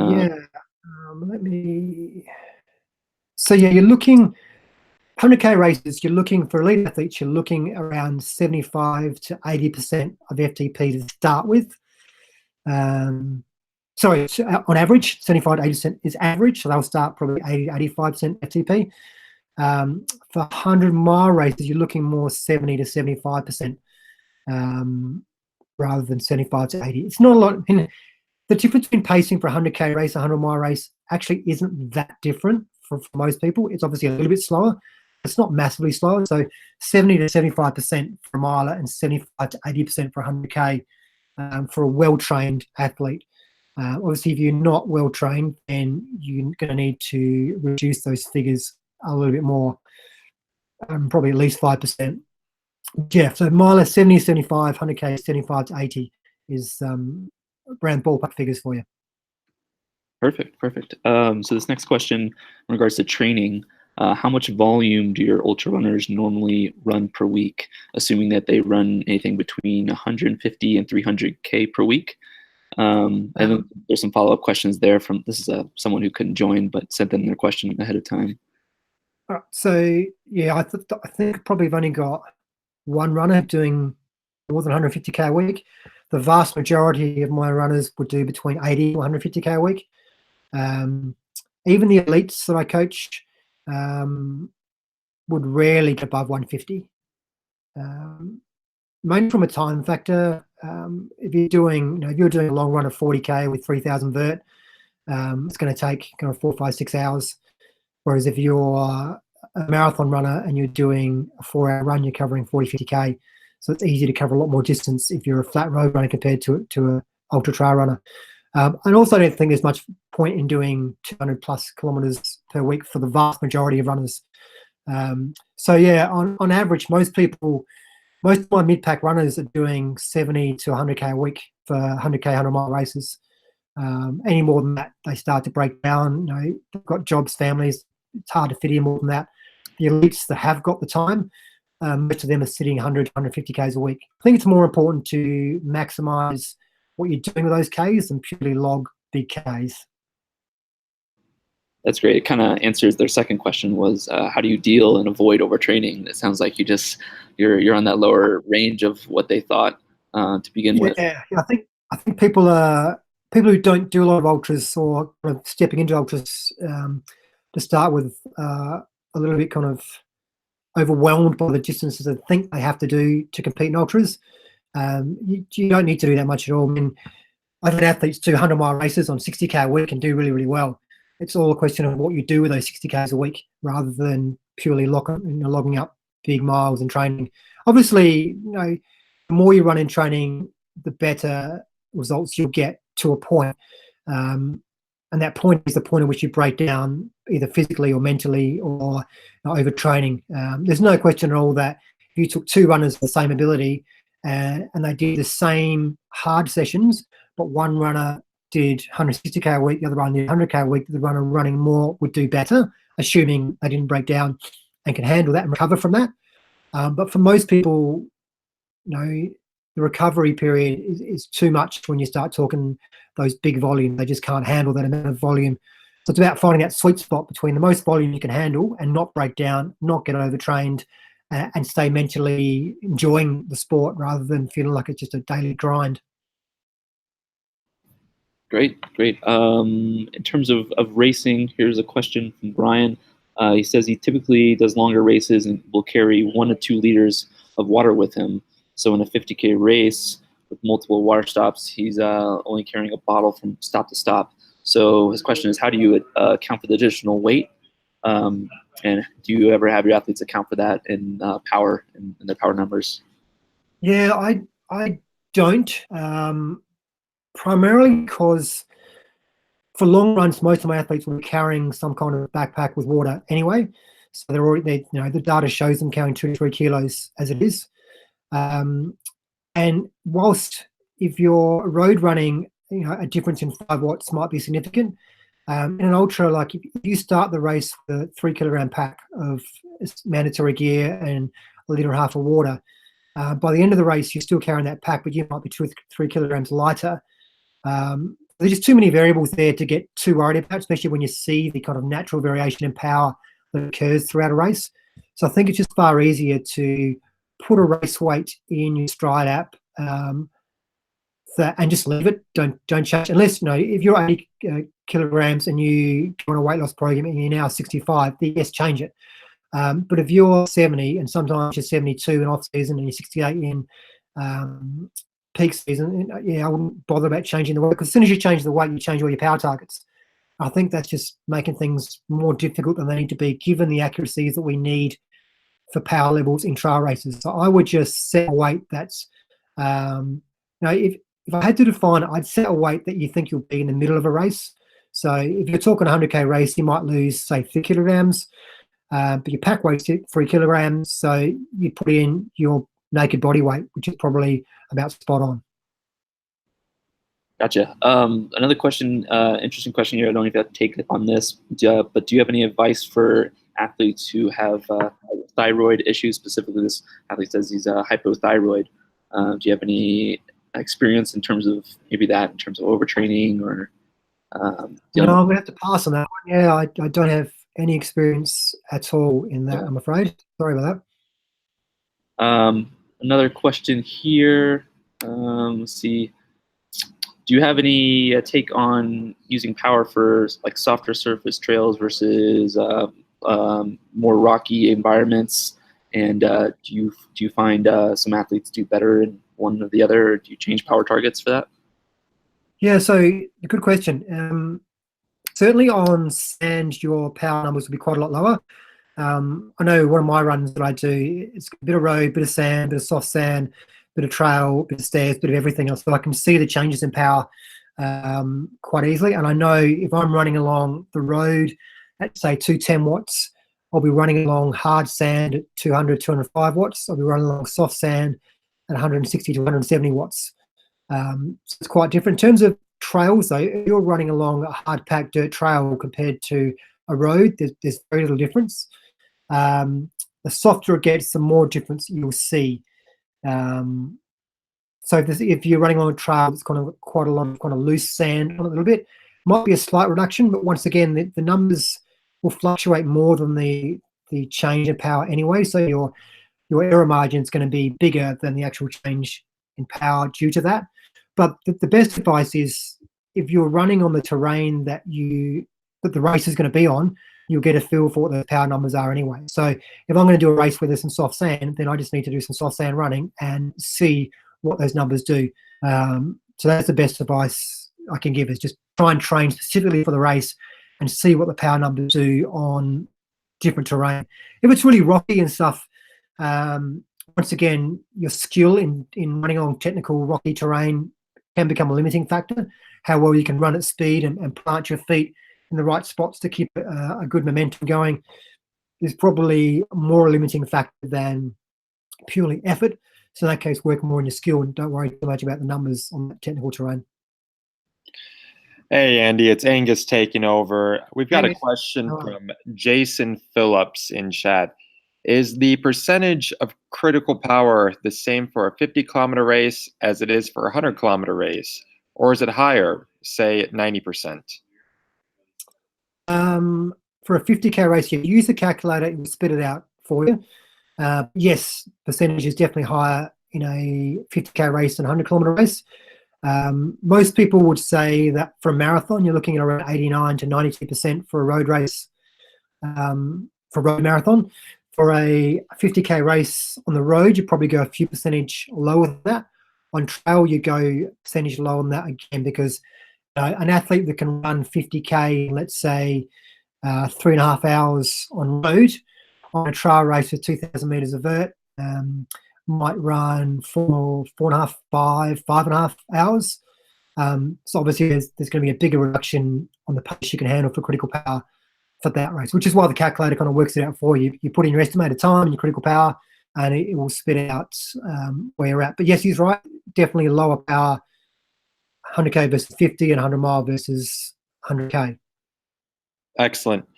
So yeah, you're looking 100K races. You're looking for elite athletes. You're looking around 75 to 80% of FTP to start with. Sorry, on average, 75 to 80% is average. So they'll start probably 80 to 85% FTP. For 100-mile races, you're looking more 70 to 75%, rather than 75 to 80. It's not a lot. The difference between pacing for a 100K race, a 100-mile race, actually isn't that different for most people. It's obviously a little bit slower. It's not massively slower. So 70 to 75% for a miler and 75 to 80% for 100K for a well-trained athlete. Obviously, if you're not well-trained, then you're going to need to reduce those figures a little bit more, probably at least 5%. Yeah, so miler 70 to 75, 100K 75 to 80 is around ballpark figures for you. Perfect. So this next question in regards to training, how much volume do your ultra runners normally run per week, assuming that they run anything between 150 and 300K per week? And then there's some follow-up questions there from, this is someone who couldn't join but sent in their question ahead of time. So yeah, I think probably I've only got one runner doing more than 150K a week. The vast majority of my runners would do between 80 to 150K a week. Even the elites that I coach would rarely get above 150. Mainly from a time factor. If you're doing a long run of 40K with 3,000 vert, it's going to take kind of 4, 5, 6 hours. Whereas if you're a marathon runner and you're doing a 4-hour run, you're covering 40, 50K. So it's easy to cover a lot more distance if you're a flat road runner compared to an ultra trail runner. And also, I don't think there's much point in doing 200 plus kilometers per week for the vast majority of runners. So yeah, on average, most of my mid-pack runners are doing 70 to 100k a week for 100k, 100-mile races. Any more than that, they start to break down. They've got jobs, families. It's hard to fit in more than that. The elites that have got the time, most of them are sitting 100, 150Ks a week. I think it's more important to maximize what you're doing with those Ks than purely log big Ks. That's great. It kind of answers their second question was how do you deal and avoid overtraining? It sounds like you're on that lower range of what they thought to begin with. Yeah, I think people who don't do a lot of ultras or kind of stepping into ultras to start with a little bit kind of overwhelmed by the distances they think they have to do to compete in ultras. You don't need to do that much at all. I mean, I've had athletes do 100-mile races on 60k a week and do really, really well. It's all a question of what you do with those 60Ks a week rather than purely logging up big miles and training. Obviously, the more you run in training, the better results you'll get to a point. And that point is the point at which you break down either physically or mentally or overtraining. There's no question at all that if you took two runners with the same ability and they did the same hard sessions, but one runner did 160k a week, the other runner did 100k a week, the runner running more would do better, assuming they didn't break down and can handle that and recover from that. But for most people, the recovery period is too much when you start talking those big volume. They just can't handle that amount of volume. So it's about finding that sweet spot between the most volume you can handle and not break down, not get overtrained, and stay mentally enjoying the sport rather than feeling like it's just a daily grind. Great. In terms of racing, here's a question from Brian. He says he typically does longer races and will carry 1 to 2 liters of water with him. So in a 50K race with multiple water stops, he's only carrying a bottle from stop to stop. So his question is, how do you account for the additional weight? And do you ever have your athletes account for that in power and their power numbers? Yeah, I don't. Primarily because for long runs, most of my athletes will be carrying some kind of backpack with water anyway. So the data shows them carrying 2 to 3 kilos as it is. And whilst if you're road running, a difference in 5 watts might be significant. In an ultra, like if you start the race with a 3 kilogram pack of mandatory gear and a litre and a half of water, by the end of the race, you're still carrying that pack, but you might be 2 or 3 kilograms lighter. There's just too many variables there to get too worried about, especially when you see the kind of natural variation in power that occurs throughout a race. So I think it's just far easier to put a race weight in your Stride app and just leave it. Don't change unless if you're 80 kilograms and you go on a weight loss program and you're now 65, then yes, change it. But if you're 70 and sometimes you're 72 in off season and you're 68 in peak season, I wouldn't bother about changing the weight, because as soon as you change the weight, you change all your power targets. I think that's just making things more difficult than they need to be, given the accuracies that we need for power levels in trail races. So I would just set a weight that's, if I had to define it, I'd set a weight that you think you'll be in the middle of a race. So if you're talking 100K race, you might lose, say, 3 kilograms, but your pack weight's 3 kilograms. So you put in your naked body weight, which is probably about spot on. Gotcha. Another question, interesting question here. I don't know if you have to take it on this, but do you have any advice for athletes who have thyroid issues? Specifically, this athlete says he's hypothyroid. Do you have any experience in terms of maybe that, in terms of overtraining or? No, I'm gonna have to pass on that one. Yeah, I don't have any experience at all in that. I'm afraid. Sorry about that. Another question here. Let's see. Do you have any take on using power for like softer surface trails versus more rocky environments? And do you find some athletes do better in one or the other? Or do you change power targets for that? Yeah, so good question. Certainly on sand, your power numbers will be quite a lot lower. I know one of my runs that I do, it's a bit of road, bit of sand, bit of soft sand, bit of trail, bit of stairs, bit of everything else. So I can see the changes in power quite easily. And I know if I'm running along the road at, say, 210 watts, I'll be running along hard sand at 200, 205 watts. I'll be running along soft sand at 160 to 170 watts. So it's quite different. In terms of trails, though, if you're running along a hard-packed dirt trail compared to a road, there's very little difference. The softer it gets, the more difference you'll see. So if you're running on a trail that's kind of quite a lot of kind of loose sand on it a little bit, might be a slight reduction, but once again, the numbers will fluctuate more than the change in power anyway. So your error margin is going to be bigger than the actual change in power due to that. But the best advice is if you're running on the terrain that the race is going to be on, you'll get a feel for what the power numbers are anyway. So if I'm going to do a race where there's some soft sand, then I just need to do some soft sand running and see what those numbers do. So that's the best advice I can give, is just try and train specifically for the race and see what the power numbers do on different terrain. If it's really rocky and stuff, once again, your skill in running on technical rocky terrain can become a limiting factor. How well you can run at speed and plant your feet in the right spots to keep a good momentum going is probably more a limiting factor than purely effort. So in that case, work more on your skill and don't worry too much about the numbers on that technical terrain. Hey, Andy, it's Angus taking over. We've got Angus, a question hello. from Jason Phillips in chat. Is the percentage of critical power the same for a 50-kilometer race as it is for a 100-kilometer race? Or is it higher, say 90%? For a 50K race, you use the calculator, it will spit it out for you. Yes, percentage is definitely higher in a 50K race than a 100-kilometer race. Most people would say that for a marathon, you're looking at around 89 to 92% for a road race, for road marathon. For a 50K race on the road, you probably go a few percentage lower than that. On trail, you go percentage lower than that again, because an athlete that can run 50K, let's say 3.5 hours on road, on a trail race with 2,000 meters of vert, might run 4.5, 5.5 hours. So obviously there's going to be a bigger reduction on the pace you can handle for critical power for that race, which is why the calculator kind of works it out for you. You put in your estimated time and your critical power, and it will spit out where you're at. But yes, he's right. Definitely lower power, 100K versus 50 and 100 mile versus 100K. Excellent.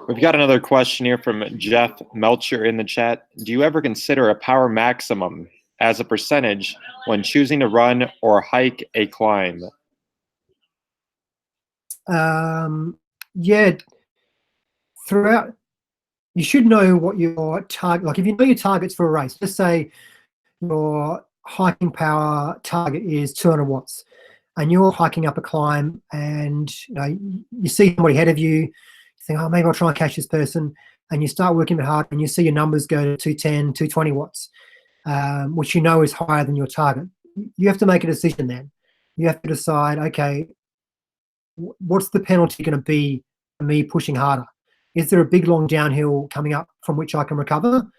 We've got another question here from Jeff Melcher in the chat. Do you ever consider a power maximum as a percentage when choosing to run or hike a climb? Yeah. Throughout, you should know what your target, like if you know your targets for a race, let's say your hiking power target is 200 watts and you're hiking up a climb and you see somebody ahead of you, you think, oh, maybe I'll try and catch this person, and you start working a bit hard and you see your numbers go to 210, 220 watts, which you know is higher than your target. You have to make a decision then. You have to decide, okay, what's the penalty going to be for me pushing harder? Is there a big long downhill coming up from which I can recover?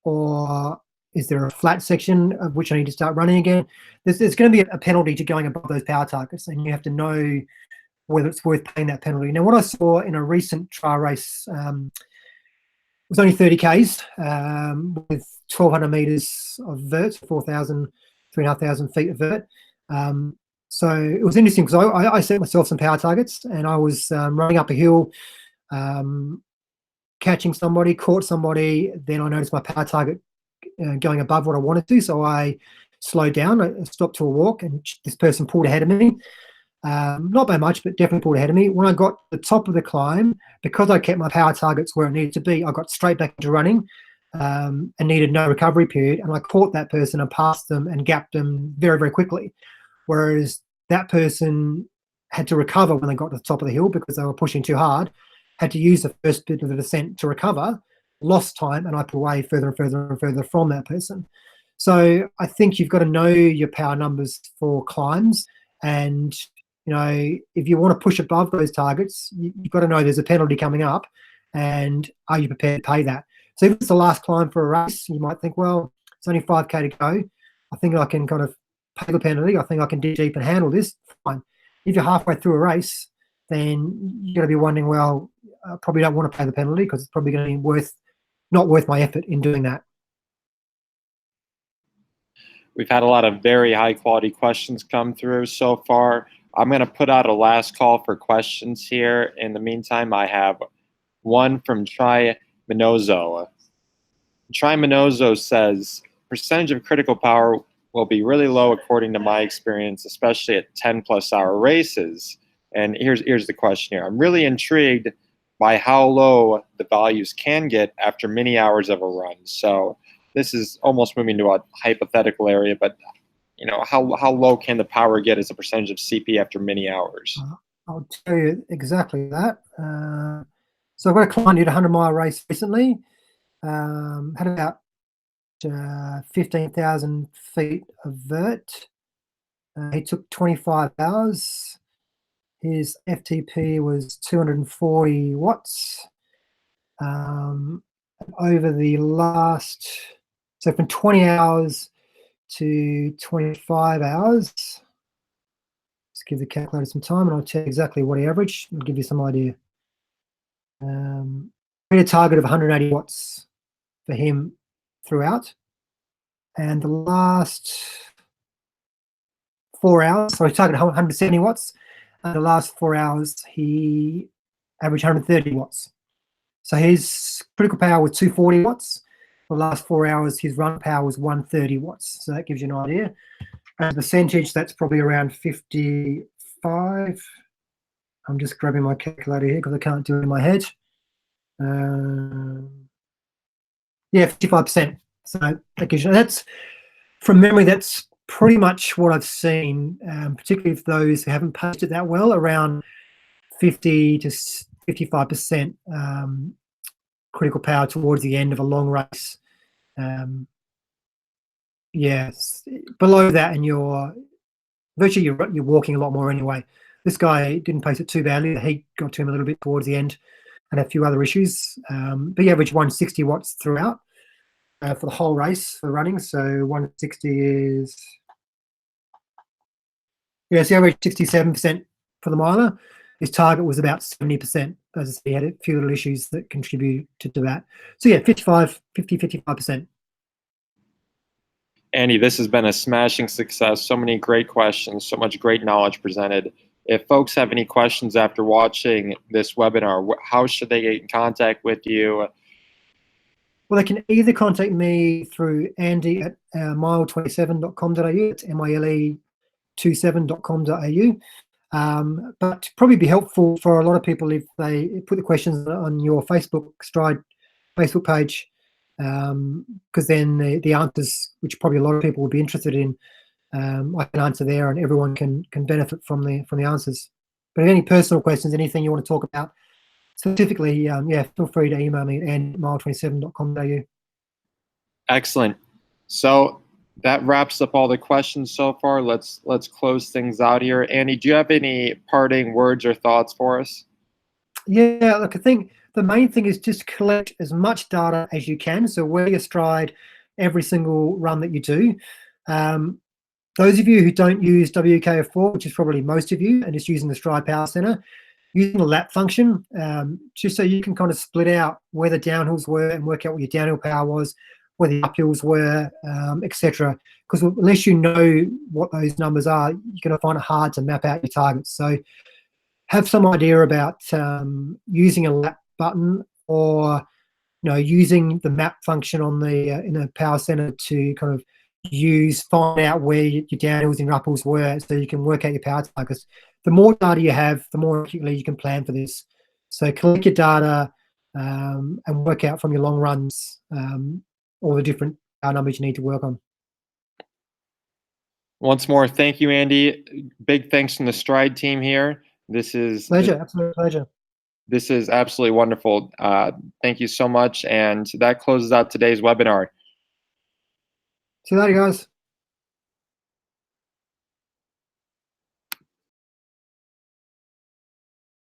Or is there a flat section of which I need to start running again? There's going to be a penalty to going above those power targets, and you have to know whether it's worth paying that penalty. Now, what I saw in a recent trail race was only 30 Ks with 1,200 meters of vert, 4,000, 3,500 feet of vert. So it was interesting because I set myself some power targets, and I was running up a hill, catching somebody, caught somebody. Then I noticed my power target going above what I wanted to, so I slowed down. I stopped to a walk, and this person pulled ahead of me. Not by much, but definitely pulled ahead of me. When I got to the top of the climb, because I kept my power targets where it needed to be, I got straight back into running and needed no recovery period. And I caught that person and passed them and gapped them very, very quickly. Whereas that person had to recover when they got to the top of the hill because they were pushing too hard, had to use the first bit of the descent to recover, lost time, and I pulled away further and further and further from that person. So I think you've got to know your power numbers for climbs, and if you want to push above those targets, you've got to know there's a penalty coming up, and are you prepared to pay that? So if it's the last climb for a race, you might think, well, it's only 5K to go. I think I can kind of pay the penalty, I think I can dig deep and handle this, fine. If you're halfway through a race, then you're going to be wondering, well, I probably don't want to pay the penalty because it's probably going to be not worth my effort in doing that. We've had a lot of very high quality questions come through so far. I'm going to put out a last call for questions here. In the meantime, I have one from Tri Minozo. Tri Minozo says, percentage of critical power will be really low according to my experience, especially at 10+ hour races. And here's the question here. I'm really intrigued by how low the values can get after many hours of a run. So this is almost moving to a hypothetical area, but how low can the power get as a percentage of CP after many hours? I'll tell you exactly that. So I've got a client who did a 100-mile race recently, had about 15,000 feet of vert. He took 25 hours. His FTP was 240 watts. Over the last, so from 20 hours to 25 hours, let's give the calculator some time and I'll tell you exactly what he averaged and give you some idea. We had a target of 180 watts for him throughout. And the last 4 hours, so he targeted 170 watts. And the last 4 hours, he averaged 130 watts. So his critical power was 240 watts. For the last 4 hours, his run power was 130 watts. So that gives you an idea. As a percentage, that's probably around 55. I'm just grabbing my calculator here because I can't do it in my head. Yeah, 55%. So that gives you, that's from memory, that's pretty much what I've seen, particularly for those who haven't paced it that well, around 50 to 55% critical power towards the end of a long race. Yes, below that, and you're walking a lot more anyway. This guy didn't pace it too badly. The heat got to him a little bit towards the end, and a few other issues. But he averaged 160 watts throughout for the whole race for running. So 160 is, yeah, so he averaged 67% for the miler. His target was about 70%. As I said, he had a few little issues that contributed to that. So yeah, 55%. Andy, this has been a smashing success. So many great questions, so much great knowledge presented. If folks have any questions after watching this webinar, how should they get in contact with you? Well, they can either contact me through Andy at mile27.com.au. It's mile27.com.au. But probably be helpful for a lot of people if they put the questions on your Stride Facebook page, because then the answers, which probably a lot of people would be interested in, I can answer there, and everyone can benefit from the answers. But if any personal questions, anything you want to talk about specifically, yeah, feel free to email me at mile27.com.au. Excellent. So that wraps up all the questions so far. Let's close things out here. Andy, do you have any parting words or thoughts for us? Yeah, look, I think the main thing is just collect as much data as you can. So wear your stride every single run that you do. Those of you who don't use WKO4, which is probably most of you, and just using the Stride Power Center, using the lap function, just so you can kind of split out where the downhills were and work out what your downhill power was, where the uphills were, etc. Because unless you know what those numbers are, you're going to find it hard to map out your targets. So have some idea about using a lap button, or using the map function on the in a power center to kind of find out where your downhills and uphills were, so you can work out your power targets. The more data you have, the more accurately you can plan for this. So collect your data and work out from your long runs all the different power numbers you need to work on. Once more, thank you, Andy. Big thanks from the Stride team here. This is pleasure, absolute pleasure. This is absolutely wonderful. Thank you so much. And that closes out today's webinar. See you later, guys.